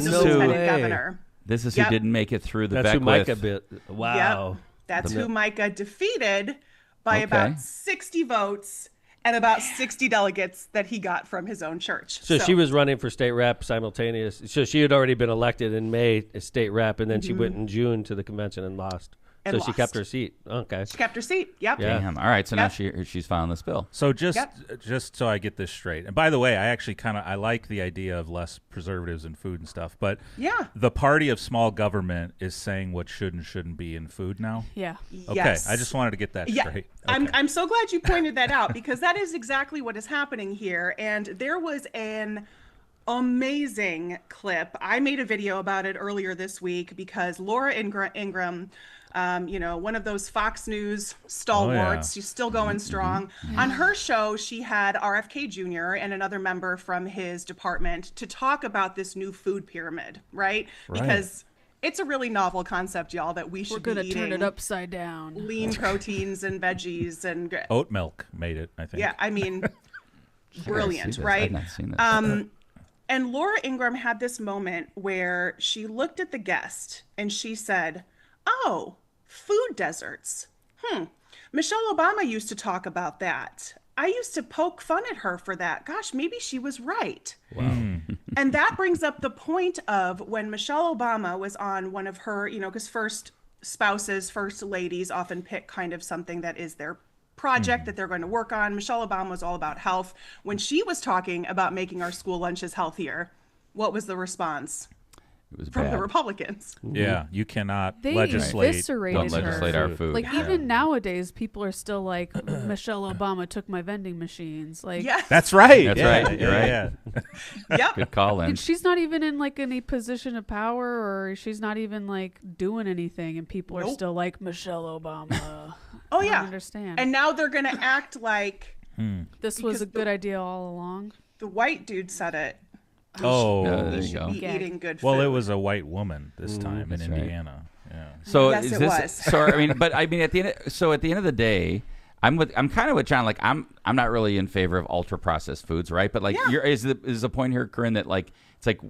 this is who Lieutenant Governor. This is who didn't make it through the That's who Beckwith. Micah bit. Wow. Yep. That's who Micah defeated by about 60 votes and about 60 delegates that he got from his own church. So she was running for state rep simultaneous. So she had already been elected in May as state rep, and then she went in June to the convention and lost. And she kept her seat. Okay. She kept her seat. Yep. Yeah. Damn. All right. So now she's filing this bill. So just so I get this straight. And by the way, I actually I like the idea of less preservatives in food and stuff. But the party of small government is saying what should and shouldn't be in food now. Yeah. Okay. Yes. I just wanted to get that straight. Okay. I'm so glad you pointed that out because that is exactly what is happening here. And there was an amazing clip. I made a video about it earlier this week because Laura Ingram, one of those Fox News stalwarts. She's still going strong. On her show, she had RFK Jr. and another member from his department to talk about this new food pyramid, right? Because it's a really novel concept, y'all, that we should be eating. We're going to turn it upside down. Lean proteins and veggies and oat milk made it, I think. Yeah, I mean, brilliant, right? I've not seen this. And Laura Ingram had this moment where she looked at the guest and she said, "Oh, food deserts. Michelle Obama used to talk about that. I used to poke fun at her for that. Gosh, maybe she was right." Wow. And that brings up the point of when Michelle Obama was on one of her, because first spouses, first ladies often pick kind of something that is their project that they're going to work on. Michelle Obama was all about health. When she was talking about making our school lunches healthier, what was the response? It was From bad. the Republicans. Yeah, you cannot They legislate. eviscerated Don't legislate her. our food. Like even nowadays, people are still like, Michelle Obama took my vending machines. Like, Yes. That's right. That's Yeah, right. You're right. Yeah. Yep. Good call, Lynn. and she's not even in like any position of power, or she's not even like doing anything, and people are Nope. still like Michelle Obama. Oh, I yeah. don't understand. And now they're going to act like this was because a good idea all along. the white dude said it. Oh, there We you should go. be Okay. eating good food. well, it was a white woman this time in that's right. Indiana. Yeah. So Yes, is it this? was. So I mean, but I mean, at the end of the day, I'm kind of with John. Like I'm not really in favor of ultra processed foods, right? But like, is the point here, Corinne, that like it's like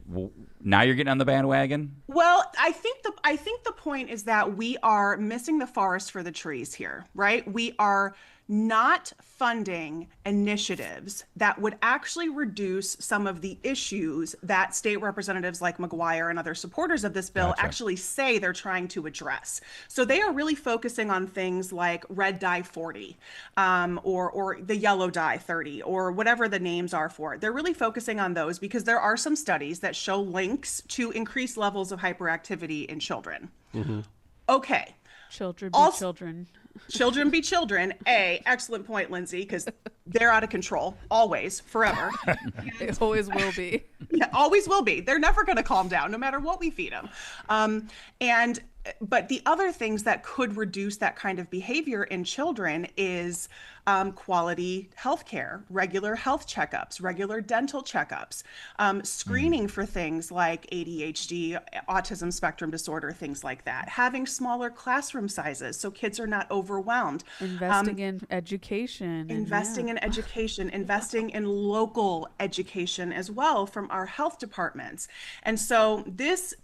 now you're getting on the bandwagon? Well, I think the point is that we are missing the forest for the trees here, right? We are not funding initiatives that would actually reduce some of the issues that state representatives like McGuire and other supporters of this bill actually say they're trying to address. So they are really focusing on things like red dye 40 or the yellow dye 30 or whatever the names are for it. They're really focusing on those because there are some studies that show links to increased levels of hyperactivity in children. Okay. Children be children. Children be children. Excellent point, Lindsay, because they're out of control, always, forever. They always will be. Yeah, always will be. They're never going to calm down, no matter what we feed them. But the other things that could reduce that kind of behavior in children is quality health care, regular health checkups, regular dental checkups, screening for things like ADHD, autism spectrum disorder, things like that, having smaller classroom sizes so kids are not overwhelmed. Investing in education. Investing in education, investing in local education as well from our health departments. And so this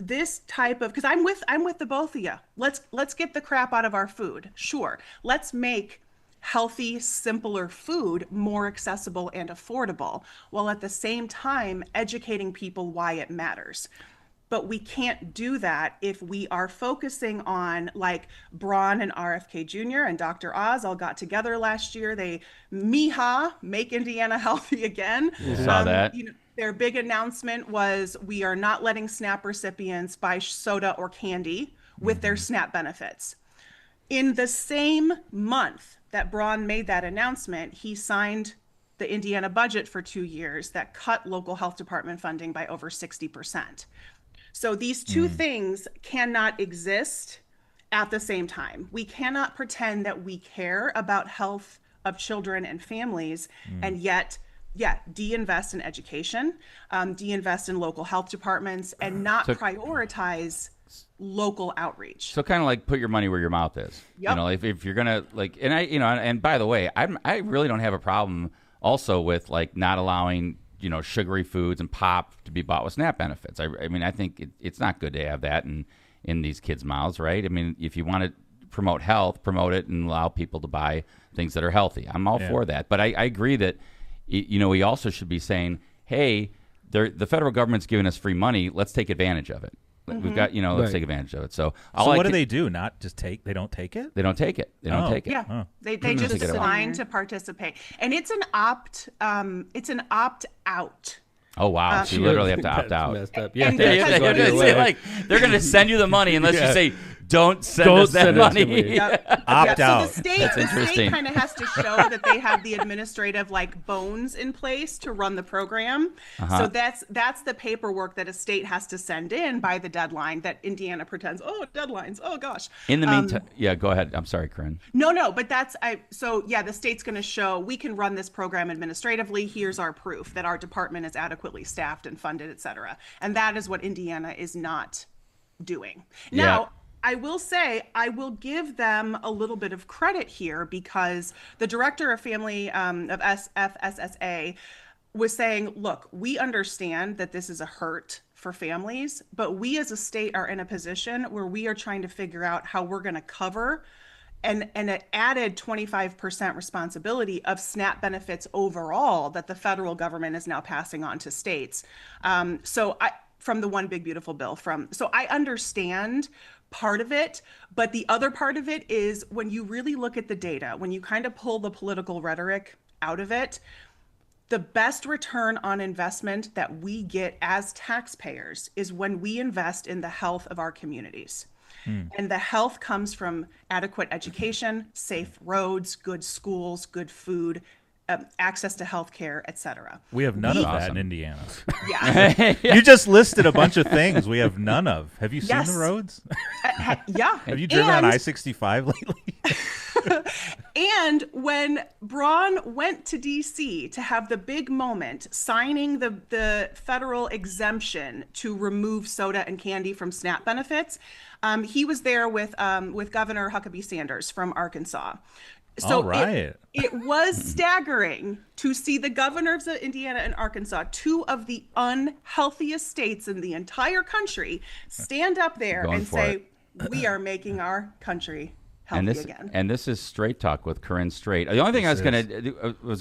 type of, because I'm with the both of you. Let's get the crap out of our food. Sure. Let's make healthy, simpler food more accessible and affordable, while at the same time educating people why it matters. But we can't do that if we are focusing on, like Braun and RFK Jr. and Dr. Oz all got together last year. They MIHA, Make Indiana Healthy Again. Saw that. Their big announcement was we are not letting SNAP recipients buy soda or candy with their SNAP benefits. In the same month that Braun made that announcement, he signed the Indiana budget for 2 years that cut local health department funding by over 60%. So these two things cannot exist at the same time. We cannot pretend that we care about health of children and families and yet de-invest in education, de-invest in local health departments, and not prioritize local outreach. So kind of like put your money where your mouth is. Yep. You know, if you're gonna like, and and by the way, I really don't have a problem also with like not allowing sugary foods and pop to be bought with SNAP benefits. I mean, I think it's not good to have that in these kids' mouths, right? I mean, if you want to promote health, promote it and allow people to buy things that are healthy. I'm all for that, but I agree that we also should be saying, hey, the federal government's giving us free money. Let's take advantage of it. We've got, let's take advantage of it. So what do they do? Not just take? They don't take it? They don't take it. They don't take it. Yeah, they just decline to participate, and it's an opt out. Oh wow! So you literally have to opt out. Messed up. Yeah, they're going to send you the money unless you say, "Don't send us that money." Opt out. So the state kind of has to show that they have the administrative bones in place to run the program. So that's the paperwork that a state has to send in by the deadline that Indiana pretends. Oh, deadlines. Oh gosh. In the meantime, go ahead. I'm sorry, Corinne. No, but the state's going to show we can run this program administratively. Here's our proof that our department is adequately staffed and funded, et cetera. And that is what Indiana is not doing. Now, I will say, I will give them a little bit of credit here because the director of family of SFSSA was saying, look, we understand that this is a hurt for families, but we as a state are in a position where we are trying to figure out how we're going to cover and an added 25% responsibility of SNAP benefits overall that the federal government is now passing on to states. From the One Big Beautiful Bill. So I understand part of it, but the other part of it is when you really look at the data, when you kind of pull the political rhetoric out of it, the best return on investment that we get as taxpayers is when we invest in the health of our communities. And the health comes from adequate education, safe roads, good schools, good food, access to health care, et cetera. We have none of that in Indiana. Yeah. You just listed a bunch of things we have none of. Have you seen the roads? Yeah. Have you driven on I-65 lately? And when Braun went to D.C. to have the big moment signing the federal exemption to remove soda and candy from SNAP benefits, he was there with Governor Huckabee Sanders from Arkansas. So it was staggering to see the governors of Indiana and Arkansas, two of the unhealthiest states in the entire country, stand up there and say, we are making our country healthy again. And this is Straight Talk with Corinne Straight. The only thing I was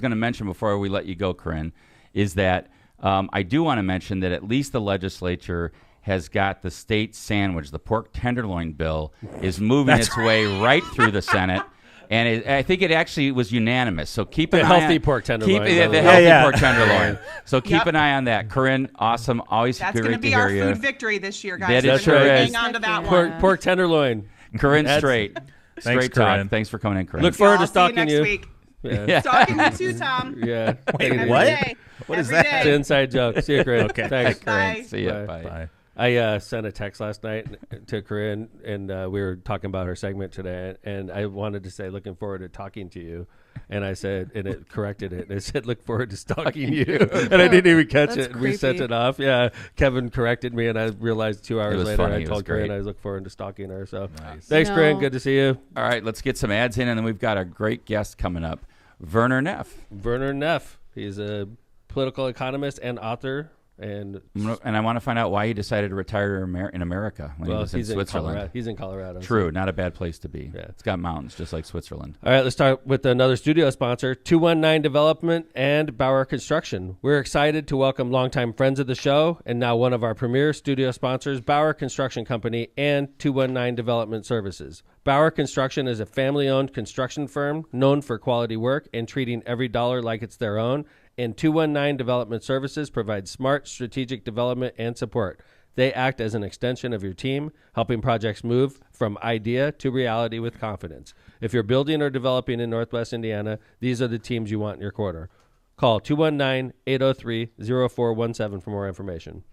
going to mention before we let you go, Corinne, is that I do want to mention that at least the legislature has got the state sandwich. The pork tenderloin bill is moving its way right through the Senate. And I think it actually was unanimous. So keep an eye on healthy pork tenderloin. The healthy pork tenderloin. So keep an eye on that. Corinne, awesome. Always That's great going to be hear our you. food victory this year, guys. That So is right. hang on to that one. Pork tenderloin. Corinne Straight. Thanks, Straight Corinne. Talk. Thanks for coming in, Corinne. Look forward to I'll see you stalking next you. week. Yeah. Stalking you too, Tom. Yeah. Every what? day. What is Every that? It's an inside joke. See you, Corinne. Okay. Thanks. Bye. See ya. Bye. Bye. I sent a text last night to Corinne, and we were talking about her segment today, and I wanted to say, looking forward to talking to you. And I said, and it corrected it. And it said, look forward to stalking you. And I didn't even catch That's it. We sent creepy. it off. Yeah. Kevin corrected me, and I realized 2 hours was later funny. I It was told Corinne great. I was looking forward to stalking her. So Nice. thanks, No. Corinne. Good to see you. All right, let's get some ads in, and then we've got a great guest coming up, Werner Neff. Werner Neff. He's a political economist and author. And And I want to find out why he decided to retire in America when he was in he's Switzerland. Colorado. He's in Colorado. True, not a bad place to be. Yeah. It's got mountains just like Switzerland. All right, let's start with another studio sponsor, 219 Development and Bauer Construction. We're excited to welcome longtime friends of the show and now one of our premier studio sponsors, Bauer Construction Company and 219 Development Services. Bauer Construction is a family-owned construction firm known for quality work and treating every dollar like it's their own. And 219 Development Services provides smart strategic development and support. They act as an extension of your team, helping projects move from idea to reality with confidence. If you're building or developing in Northwest Indiana, these are the teams you want in your corner. Call 219-803-0417 for more information.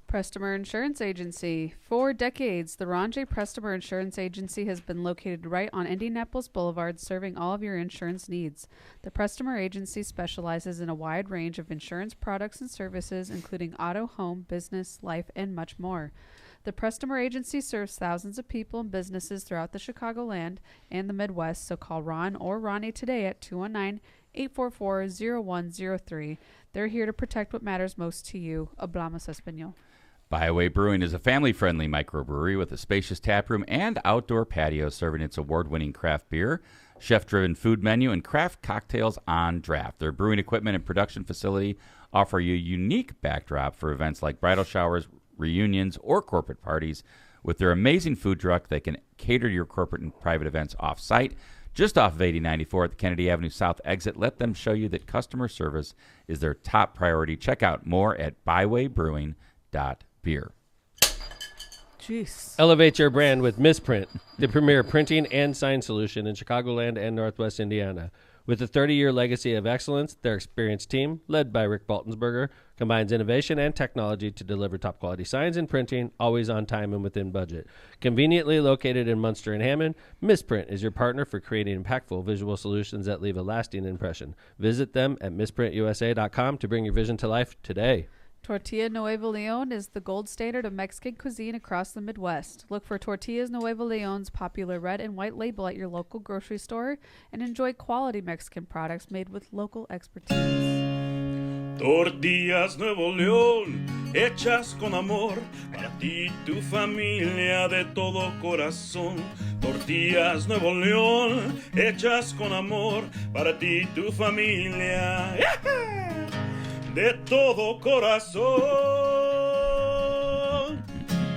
Prestimer Insurance Agency. For decades, the Ron J. Prestimer Insurance Agency has been located right on Indianapolis Boulevard, serving all of your insurance needs. The Prestimer Agency specializes in a wide range of insurance products and services, including auto, home, business, life, and much more. The Prestimer Agency serves thousands of people and businesses throughout the Chicagoland and the Midwest, so call Ron or Ronnie today at 219-844-0103. They're here to protect what matters most to you. Hablamos Español. Byway Brewing is a family-friendly microbrewery with a spacious tap room and outdoor patio serving its award-winning craft beer, chef-driven food menu, and craft cocktails on draft. Their brewing equipment and production facility offer you a unique backdrop for events like bridal showers, reunions, or corporate parties. With their amazing food truck, they can cater to your corporate and private events off-site. Just off of 8094 at the Kennedy Avenue South exit, let them show you that customer service is their top priority. Check out more at bywaybrewing.beer. Jeez. Elevate your brand with Misprint, the premier printing and sign solution in Chicagoland and Northwest Indiana. With a 30-year legacy of excellence, their experienced team, led by Rick Baltensberger, combines innovation and technology to deliver top-quality signs and printing, always on time and within budget. Conveniently located in Munster and Hammond, Misprint is your partner for creating impactful visual solutions that leave a lasting impression. Visit them at misprintusa.com to bring your vision to life today. Tortilla Nuevo Leon is the gold standard of Mexican cuisine across the Midwest. Look for Tortillas Nuevo Leon's popular red and white label at your local grocery store and enjoy quality Mexican products made with local expertise. Tortillas Nuevo León, hechas con amor, para ti y tu familia de todo corazón. Tortillas Nuevo León, hechas con amor, para ti y tu familia. De todo corazón.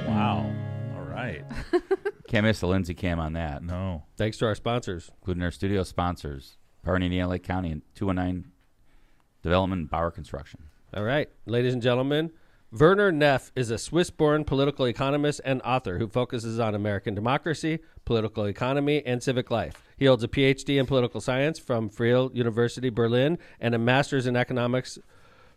Wow. All right. Can't miss the Lindsay Cam on that. No. Thanks to our sponsors. Including our studio sponsors, Power in Indiana Lake County and 219 Development and Bauer Construction. All right, ladies and gentlemen, Werner Neff is a Swiss-born political economist and author who focuses on American democracy, political economy, and civic life. He holds a PhD in political science from Freie University Berlin and a master's in economics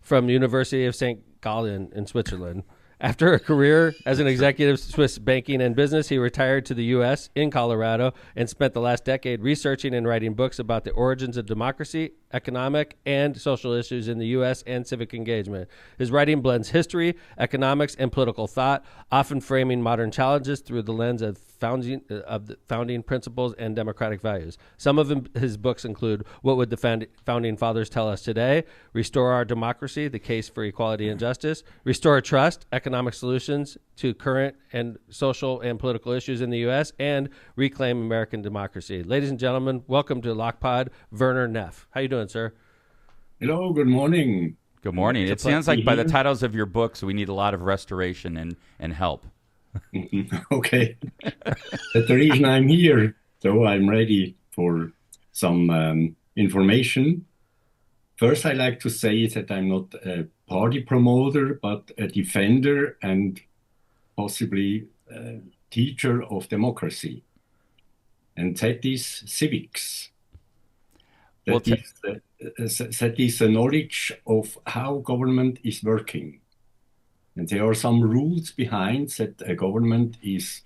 from the University of St. Gallen in Switzerland. After a career as an executive Swiss banking and business, he retired to the U.S. in Colorado and spent the last decade researching and writing books about the origins of democracy, economic, and social issues in the U.S. and civic engagement. His writing blends history, economics, and political thought, often framing modern challenges through the lens of the founding principles and democratic values. Some of his books include What Would the Founding Fathers Tell Us Today?, Restore Our Democracy, The Case for Equality and Justice, Restore Trust, Economic economic solutions to current and social and political issues in the U.S. and reclaim American democracy. Ladies and gentlemen, welcome to LOCPod, Werner Neff. How you doing, sir? Hello, good morning. Good morning. It sounds like by the titles of your books, we need a lot of restoration and help. Okay. That's the reason I'm here. So I'm ready for some information. First, I like to say that I'm not a party promoter, but a defender and possibly a teacher of democracy. And that is civics. That is the knowledge of how government is working. And there are some rules behind that a government is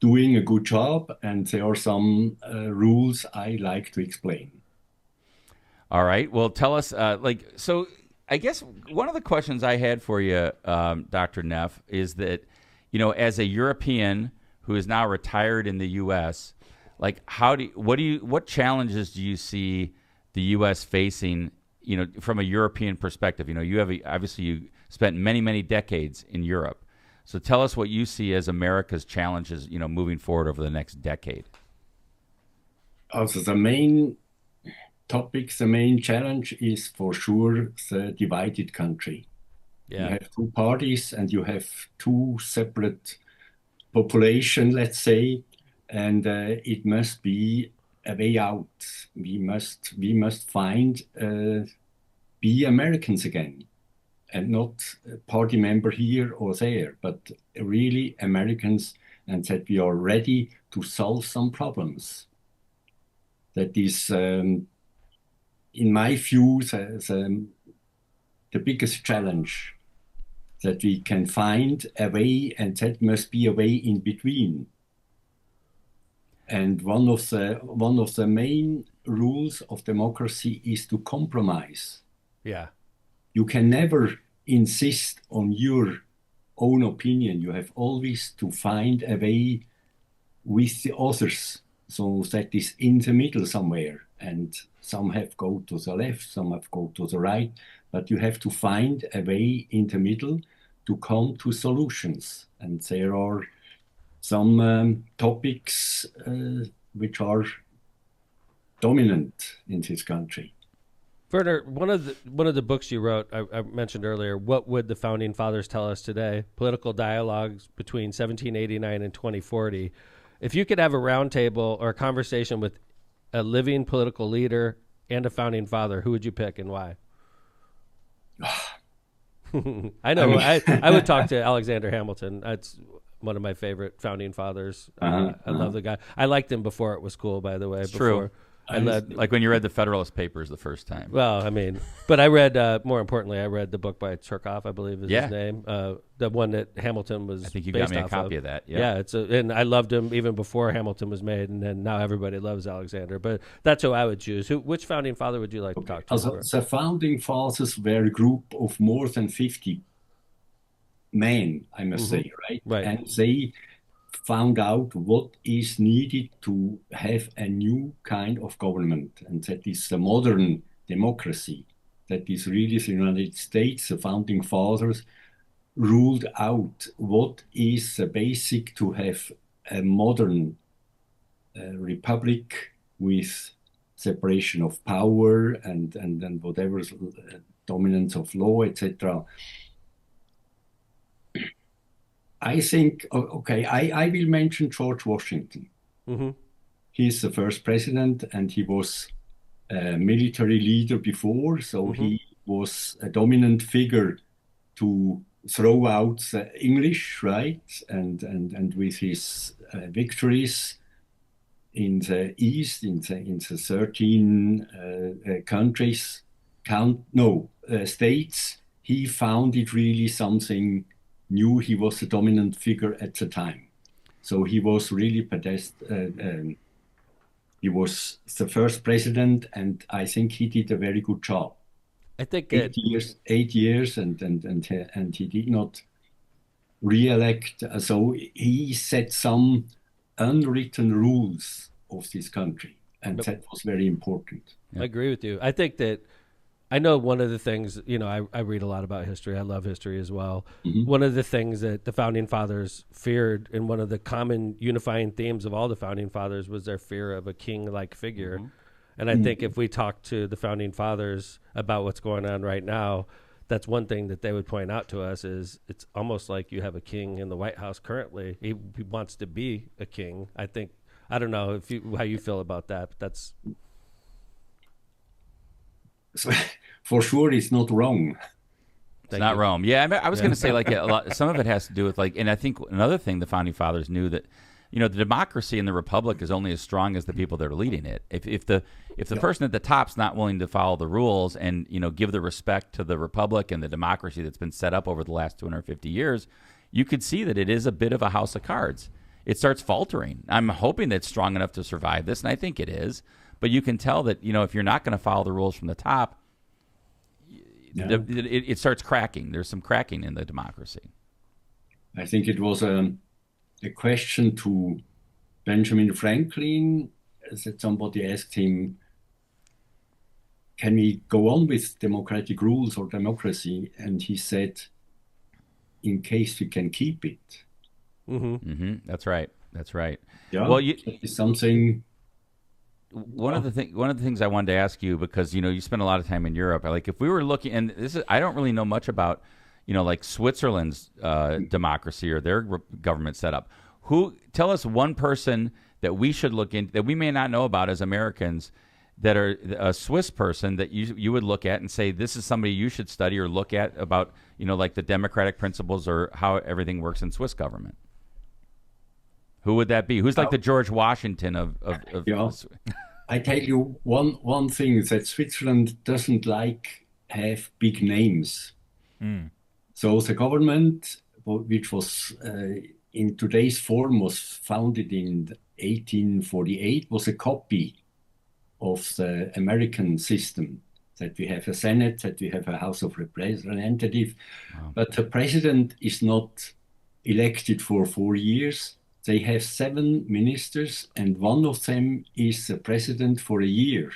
doing a good job, and there are some rules I like to explain. All right. Well, tell us, so I guess one of the questions I had for you, Dr. Neff, is that, as a European who is now retired in the U.S., like what challenges do you see the U.S. facing, from a European perspective? Obviously you spent many, many decades in Europe. So tell us what you see as America's challenges, moving forward over the next decade. Also, the main topic, the main challenge is for sure the divided country. Yeah. You have two parties and you have two separate population, let's say, and it must be a way out. We must find be Americans again, and not a party member here or there, but really Americans, and that we are ready to solve some problems. That is, in my view, the biggest challenge, that we can find a way, and that must be a way in between. And one of the main rules of democracy is to compromise. Yeah. You can never insist on your own opinion. You have always to find a way with the others, so that is in the middle somewhere. And some have go to the left, some have go to the right, but you have to find a way in the middle to come to solutions. And there are some topics which are dominant in this country. Werner, one of the books you wrote, I mentioned earlier, What Would the Founding Fathers Tell Us Today? Political Dialogues Between 1789 and 2040. If you could have a roundtable or a conversation with a living political leader and a founding father, who would you pick and why? I know. I would talk to Alexander Hamilton. That's one of my favorite founding fathers. I love the guy. I liked him before it was cool, by the way. True. Like when you read the Federalist Papers the first time. Well, I mean, but I read, more importantly, I read the book by Cherkoff, I believe is his name. The one that Hamilton was I think you based got me a off copy of that. Yeah, and I loved him even before Hamilton was made, and then now everybody loves Alexander. But that's who I would choose. Which founding father would you like to talk to? The founding fathers were a group of more than 50 men, I must say, right? Right. And they found out what is needed to have a new kind of government, and that is the modern democracy. That is really the United States. The founding fathers ruled out what is the basic to have a modern republic with separation of power and whatever dominance of law, etc. I think, okay, I will mention George Washington. Mm-hmm. He's the first president, and he was a military leader before, so he was a dominant figure to throw out the English, right? And with his victories in the East, in the 13 countries, states, he found it really something new. He was the dominant figure at the time. So he was really he was the first president, and I think he did a very good job. I think 8 years, and he did not re-elect. So he set some unwritten rules of this country, and that was very important. I agree with you. I think that I know one of the things, I read a lot about history. I love history as well. One of the things that the founding fathers feared, and one of the common unifying themes of all the founding fathers, was their fear of a king-like figure. And I think if we talk to the founding fathers about what's going on right now, that's one thing that they would point out to us is it's almost like you have a king in the White House currently. He wants to be a king. I don't know how you feel about that, but that's... For sure, it's not wrong. It's not Rome. Yeah, I was going to say some of it has to do with and I think another thing the founding fathers knew that, the democracy and the republic is only as strong as the people that are leading it. If the person at the top's not willing to follow the rules and give the respect to the republic and the democracy that's been set up over the last 250 years, you could see that it is a bit of a house of cards. It starts faltering. I'm hoping that it's strong enough to survive this, and I think it is. But you can tell that, if you're not going to follow the rules from the top, it starts cracking. There's some cracking in the democracy. I think it was a question to Benjamin Franklin that somebody asked him, can we go on with democratic rules or democracy? And he said, in case we can keep it. That's right. Yeah, well, that is something... One of the things I wanted to ask you, because you spend a lot of time in Europe, like if we were looking, and I don't really know much about, like Switzerland's democracy or their government setup. Tell us one person that we should look in that we may not know about as Americans, that are a Swiss person that you would look at and say, this is somebody you should study or look at about like the democratic principles or how everything works in Swiss government. Who would that be? Who's like the George Washington of yeah. I tell you one thing, that Switzerland doesn't have big names. So the government, which was in today's form, was founded in 1848, was a copy of the American system, that we have a Senate, that we have a House of Representatives. Wow. But the president is not elected for 4 years. They have 7 ministers, and one of them is the president for a year.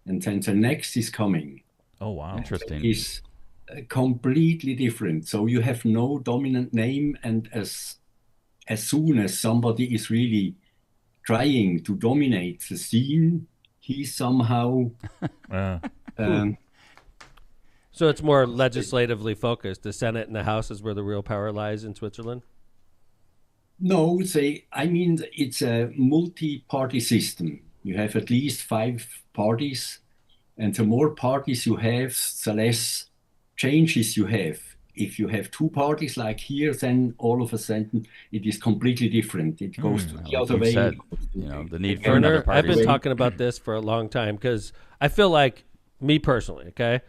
And then the next is coming. Oh, wow. Interesting. Is completely different. So you have no dominant name, and as soon as somebody is really trying to dominate the scene, he somehow... So it's more legislatively focused. The Senate and the House is where the real power lies in Switzerland? No, it's a multi-party system. You have at least 5 parties, and the more parties you have, the less changes you have. If you have 2 parties like here, then all of a sudden it is completely different. It goes to the other way. Said, the need for another party. I've been talking about this for a long time because I feel like, me personally, okay,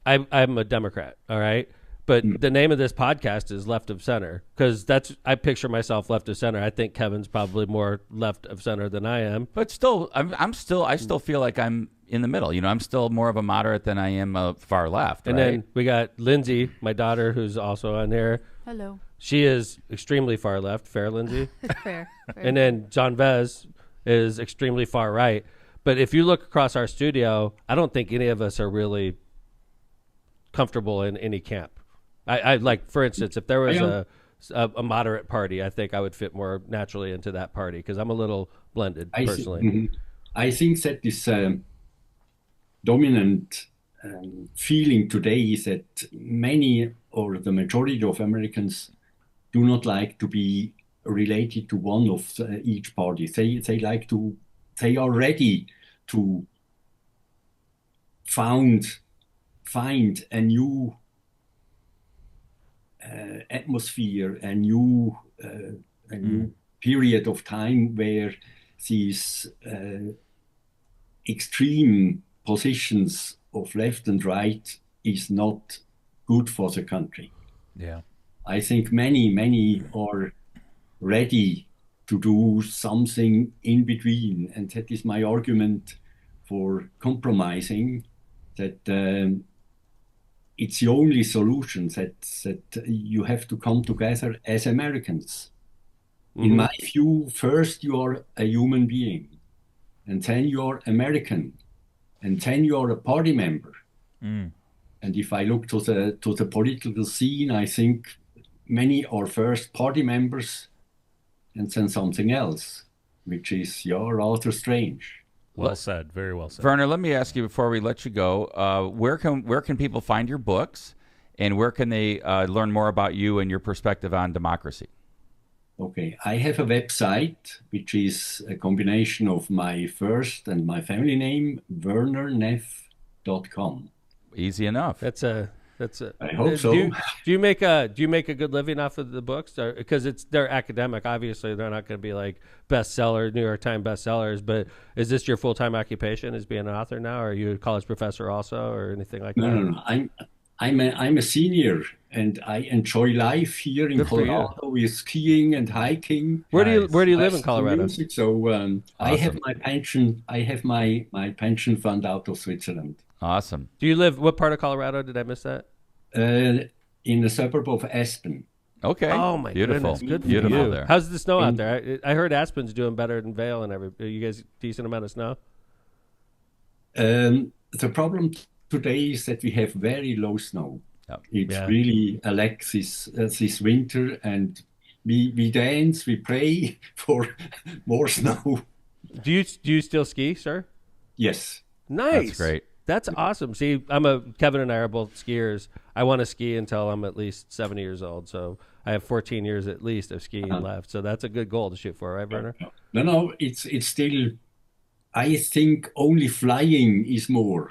I'm a Democrat, all right? But the name of this podcast is Left of Center, because I picture myself left of center. I think Kevin's probably more left of center than I am. But still, I still feel like I'm in the middle. I'm still more of a moderate than I am far left. And then we got Lindsay, my daughter, who's also on here. Hello. She is extremely far left. Fair, Lindsay? Fair. And then John Vez is extremely far right. But if you look across our studio, I don't think any of us are really comfortable in any camp. I like, for instance, if there was a moderate party, I think I would fit more naturally into that party because I'm a little blended personally. I think that this dominant feeling today is that many or the majority of Americans do not like to be related to one of each party. They are ready to find a new atmosphere, a new period of time where these extreme positions of left and right is not good for the country. Yeah, I think many are ready to do something in between, and that is my argument for compromising, that it's the only solution, that you have to come together as Americans. In my view, first you are a human being, and then you are American, and then you are a party member, And if I look to the political scene, I think many are first party members and then something else, which is rather strange. Well said. Very well said. Werner, let me ask you before we let you go, where can people find your books, and where can they learn more about you and your perspective on democracy? Okay, I have a website which is a combination of my first and my family name, wernerneff.com. Easy enough. I hope so. Do you make a good living off of the books? Because they're academic. Obviously, they're not going to be like bestseller, New York Times bestsellers. But is this your full time occupation? Is being an author now, or are you a college professor also, or anything like that? No. I'm a senior, and I enjoy life here in Colorado with skiing and hiking. Where do you live in Colorado? Music, so awesome. I have my pension. I have my pension fund out of Switzerland. Awesome. Do you live? What part of Colorado? Did I miss that? In the suburb of Aspen. Okay. Oh my beautiful. goodness. Good for beautiful you. there. How's the snow out there? I heard Aspen's doing better than Vail and every. Are you guys decent amount of snow? The problem today is that we have very low snow. It's really Alexis this winter, and we dance, we pray for more snow. Do you still ski, sir? Yes. Nice. That's great. That's awesome. See, Kevin and I are both skiers. I want to ski until I'm at least 70 years old. So I have 14 years at least of skiing left. So that's a good goal to shoot for, right, Werner? No, it's still. I think only flying is more.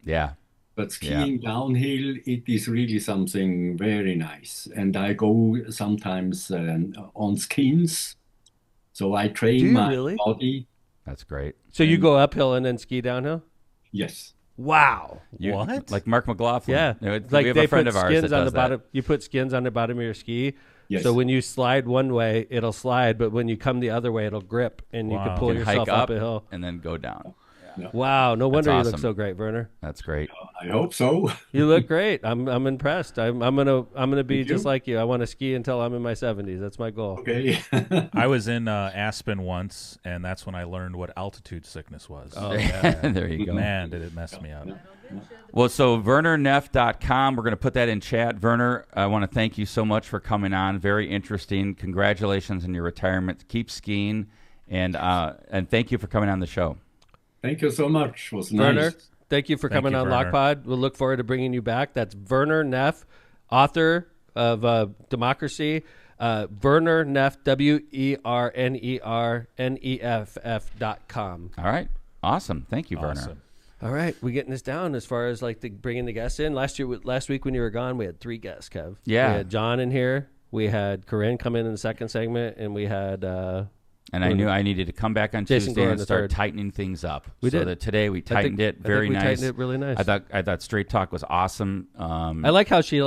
Yeah. But skiing downhill, it is really something very nice. And I go sometimes on skins. So I train my body. That's great. So you go uphill and then ski downhill? Yes. Wow. What? Like Mark McLaughlin. Yeah. Like we have a friend of ours that does that. You put skins on the bottom of your ski. Yes. So when you slide one way, it'll slide. But when you come the other way, it'll grip. And you can pull yourself up a hill. And then go down. Yeah. Wow. No wonder awesome. you look so great, Werner. That's great. I hope so. You look great. I'm impressed. I'm gonna be just like you. I want to ski until I'm in my 70s. That's my goal. Okay. I was in Aspen once, and that's when I learned what altitude sickness was. Oh, yeah. There you go. Man, did it mess me up. Well, so wernerneff.com. We're going to put that in chat. Werner, I want to thank you so much for coming on. Very interesting. Congratulations on your retirement. Keep skiing, and thank you for coming on the show. Thank you so much. It was Werner, nice. thank you for coming on Werner. LOCPod. We'll look forward to bringing you back. That's Werner Neff, author of Democracy. Werner Neff, WERNERNEFF.com. All right. Awesome. Thank you, Werner. Awesome. All right, we're getting this down as far as like bringing the guests in. Last week when you were gone, we had 3 guests, Kev. Yeah. We had John in here. We had Corinne come in the second segment, and we had... and I knew I needed to come back on Jason Tuesday Gore and the start third. tightening things up. We so did. that today we tightened it. Very nice. We tightened it really nice. I thought Straight Talk was awesome. I like how she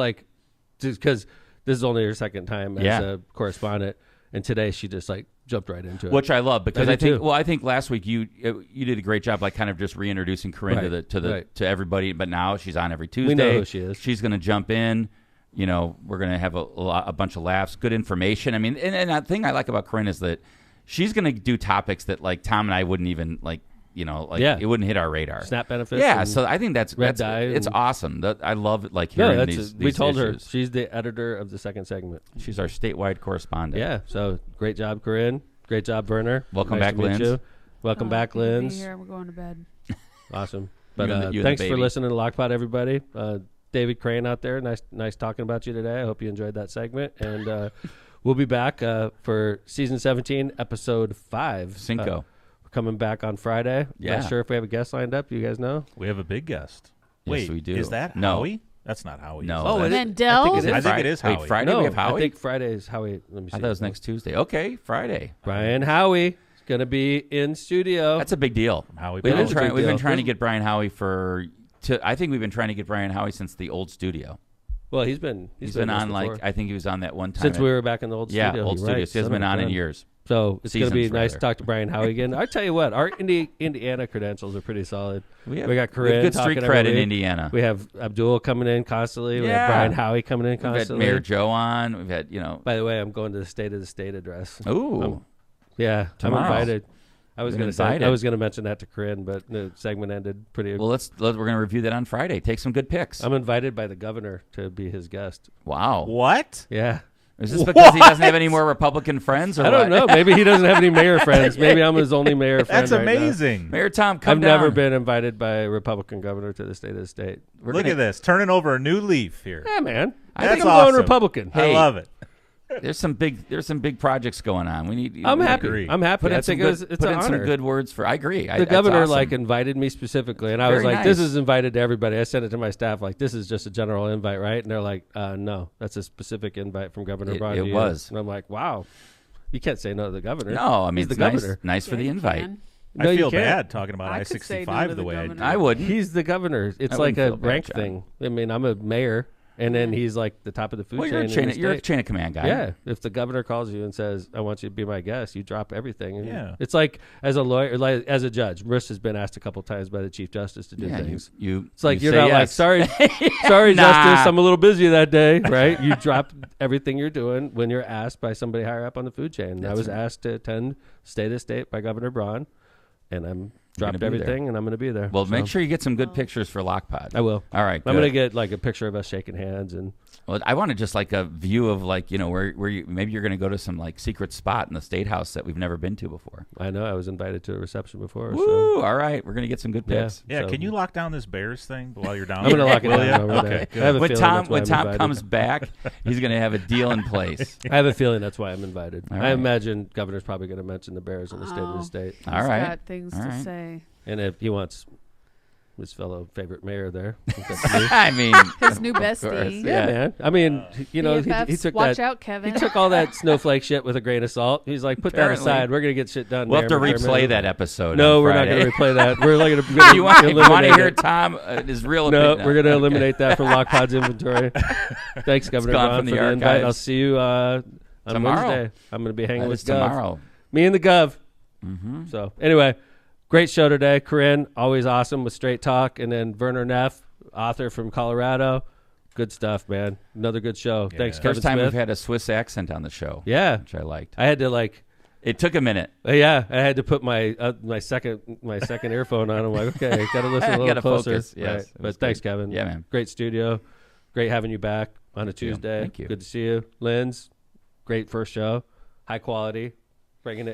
because this is only her second time as a correspondent, and today she just jumped right into it, which I love because I do too. I think last week you did a great job, kind of just reintroducing Corinne to everybody. But now she's on every Tuesday. We know who she is. She's going to jump in. We're going to have a bunch of laughs, good information. I mean, and that thing I like about Corinne is that she's going to do topics that Tom and I wouldn't even it wouldn't hit our radar. SNAP benefits. Yeah, so I think that's dye it's awesome. I love hearing these we told issues. her she's the editor of the second segment. She's our statewide correspondent. Yeah, so great job, Corinne. Great job, Werner. Welcome nice back, to meet Linz. you. Welcome back, Good to be Linz. here. We're going to bed. Awesome. But You and the thanks for baby. listening to LOCPod, everybody. David Crane out there, nice talking about you today. I hope you enjoyed that segment, and we'll be back for season 17, episode 5. Cinco. We're coming back on Friday. Yeah. Not sure if we have a guest lined up. Do you guys know? We have a big guest. Yes, Wait, we do. is that No. Howie? That's not Howie. No. is Oh, it? Mandel? I think it is Wait, Howie. Friday we have Howie? I think Friday is Howie. Let me see. I thought it was next Tuesday. Okay, Friday. Brian Howie is going to be in studio. That's a big deal. Howie We've Bell. been trying to get Brian Howie I think we've been trying to get Brian Howie since the old studio. Well, he's been on before. I think he was on that one time. Since we were back in the old studio. old You're studio. right. So he hasn't been on in years. So it's going to be Seasons, nice to rather. talk to Brian Howie again. I tell you what, our Indiana credentials are pretty solid. We got Corinne good street talking cred every in week. Indiana. We have Abdul coming in constantly. We Yeah. have Brian Howie coming in We've had constantly. Mayor Joe on. We've had, By the way, I'm going to the State of the State address. Ooh. Yeah, Tomorrow. I'm invited. I was going to mention that to Corinne, but the segment ended pretty. Well, we're going to review that on Friday. Take some good picks. I'm invited by the governor to be his guest. Wow. What? Yeah. Is this because he doesn't have any more Republican friends? Or I don't know. Maybe he doesn't have any mayor friends. Maybe I'm his only mayor friend. That's amazing. Right, Mayor Tom, come I've down. never been invited by a Republican governor to the state of the state. Look at this, turning over a new leaf here. Yeah, man. That's I think I'm awesome. going Republican. I love it. There's some big projects going on. We need. I'm happy. I'm happy. Put in I think some it's put an in some honor. good words for. I agree. The governor awesome. invited me specifically, and I was Very like, "This nice. is invited to everybody." I sent it to my staff, like, "This is just a general invite, right?" And they're like, "No, that's a specific invite from Governor Braun." It to was, you. And I'm like, "Wow, you can't say no to the governor." No, I mean, he's the it's governor. Nice for the invite. No, I you feel can't. bad talking about I could say no I-65 to the the way I governor. do. I wouldn't. He's the governor. It's I like wouldn't a feel bad, rank John. thing. I mean, I'm a mayor, and then he's like the top of the food Well, chain. you're a chain of command guy. Yeah, if the governor calls you and says, "I want you to be my guest," you drop everything. And Yeah. it's like as a lawyer, like as a judge. Marissa's been asked a couple times by the Chief Justice to do things. It's like you're not like, "Sorry, sorry, Nah. Justice, I'm a little busy that day," right? You drop everything you're doing when you're asked by somebody higher up on the food chain. I was asked to attend State of State by Governor Braun, and I'm dropped everything, and I'm going to be there. Well, So, make sure you get some good pictures for LOCPod. I will. All right, I'm going to good. get like a picture of us shaking hands and. Well, I wanted just like a view of like, you know, where you maybe you're going to go to some like secret spot in the State House that we've never been to before. I know. I was invited to a reception before. Woo! So. All right, we're going to get some good picks. Yeah, So- can you lock down this Bears thing while you're down I'm going to there? lock it Will down ya? over Okay, there. good. I have a When feeling Tom that's why I'm Tom invited. comes back, he's going to have a deal in place. I have a feeling that's why I'm invited. All I right. imagine Governor's probably going to mention the Bears in the State of the State. He's All right. got things All to right. say. And if he wants his fellow favorite mayor there. I mean, His new of course, bestie. Yeah, man. I mean, you know, he BFFs, took watch that. out, Kevin. He took all that snowflake shit with a grain of salt. He's like, put that Apparently. aside. We're gonna get shit done. we'll have to Mayor replay McDermott." that episode. No, on we're not Friday. gonna replay that. We're like gonna You want to eliminate hear it. Tom his real No, opinion? we're gonna Okay. eliminate that from LOCPod's inventory. Thanks, Governor gone Braun, from for the the invite. archives. I'll see you on Tomorrow. Wednesday. I'm gonna be hanging That with is Gov. tomorrow. Me and the Gov. Mm-hmm. So anyway, great show today. Corinne, always awesome with straight talk, and then Werner Neff, author from Colorado. Good stuff, man. Another good show. Yeah. Thanks, Kevin First time Smith. we've had a Swiss accent on the show. Yeah, which I liked. I had to like. It took a minute. Yeah, I had to put my second earphone on. I'm like, okay, got to listen a little Gotta closer. focus, yes, Right. it But was thanks, good. Kevin. Yeah, man. Great studio. Great having you back on a you. Tuesday. Thank you. Good to see you, Linz. Great first show. High quality. Bringing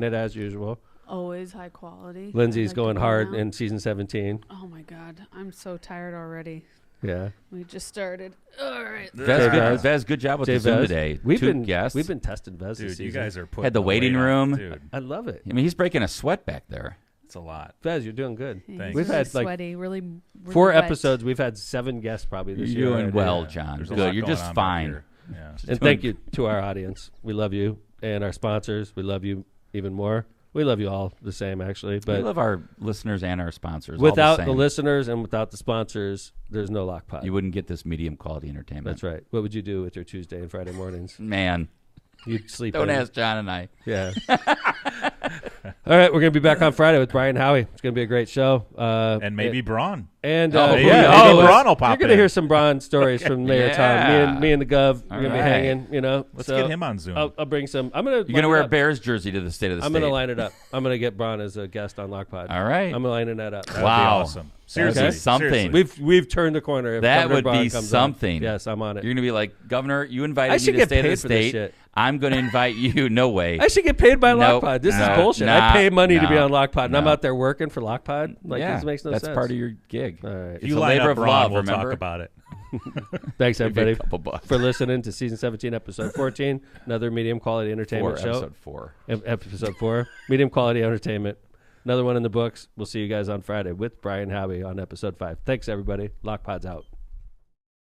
it as usual. Always high quality. Lindsay's I'd like to going point hard out. in season 17. Oh my God, I'm so tired already. Yeah. We just started. All right. Vez, good job with Jay the Zoom Vez. today. We've Two been guests. We've been testing Vez Dude, this you season. guys are putting Had the waiting weight on, room. Dude, I love it. I mean, he's breaking a sweat back there. it's a lot. Vez, you're doing good. He's Thanks. We've really had, like, sweaty, really 4 wet. episodes. We've had 7 guests probably this year. You're doing already. well, Yeah, John. there's a Good. lot You're going just on back fine. here. Yeah. And thank you to our audience. We love you. And our sponsors. We love you even more. We love you all the same, actually. We But love our listeners and our sponsors. without all the same. listeners and without the sponsors, there's no LOCPod. you wouldn't get this medium quality entertainment. That's right. What would you do with your Tuesday and Friday mornings? Man, You'd sleep don't in. ask John and I. Yeah. All right, we're gonna be back on Friday with Brian Howie. It's gonna be a great show. And maybe Braun. And Oh, maybe let's- Braun will pop You're gonna in. hear some Braun stories from Mayor Yeah. Tom. Me and the Gov. We're All gonna be right. hanging. You know, Let's So get him on Zoom. I'll bring some. I'm gonna. You're going to wear a Bears jersey to the State of the I'm State. gonna line it up. I'm gonna get Braun as a guest on LOCPod. All right. I'm lining that up. That'd Wow. be awesome. Seriously, That'd be something. seriously. We've turned the corner. If That Governor would Braun be comes on. something. Yes, I'm on it. You're going to be like, Governor, you invited I me should to get State of the paid for this State. shit. I'm going to invite you. No way. I should get paid by Nope. LOCPod. This No. is bullshit. Nah. I pay money to be No. on LOCPod, and I'm No. out there working for LOCPod. Like, yeah, this makes no that's sense. part of your gig. All right. If It's you a line labor up of Braun, love, we'll remember? talk about it. Thanks, Give me a everybody, couple bucks. for listening to Season 17, Episode 14, another medium quality entertainment show. Episode 4. Episode 4, medium quality entertainment. Another one in the books. We'll see you guys on Friday with Brian Howie on Episode 5. Thanks, everybody. LOCPod's out.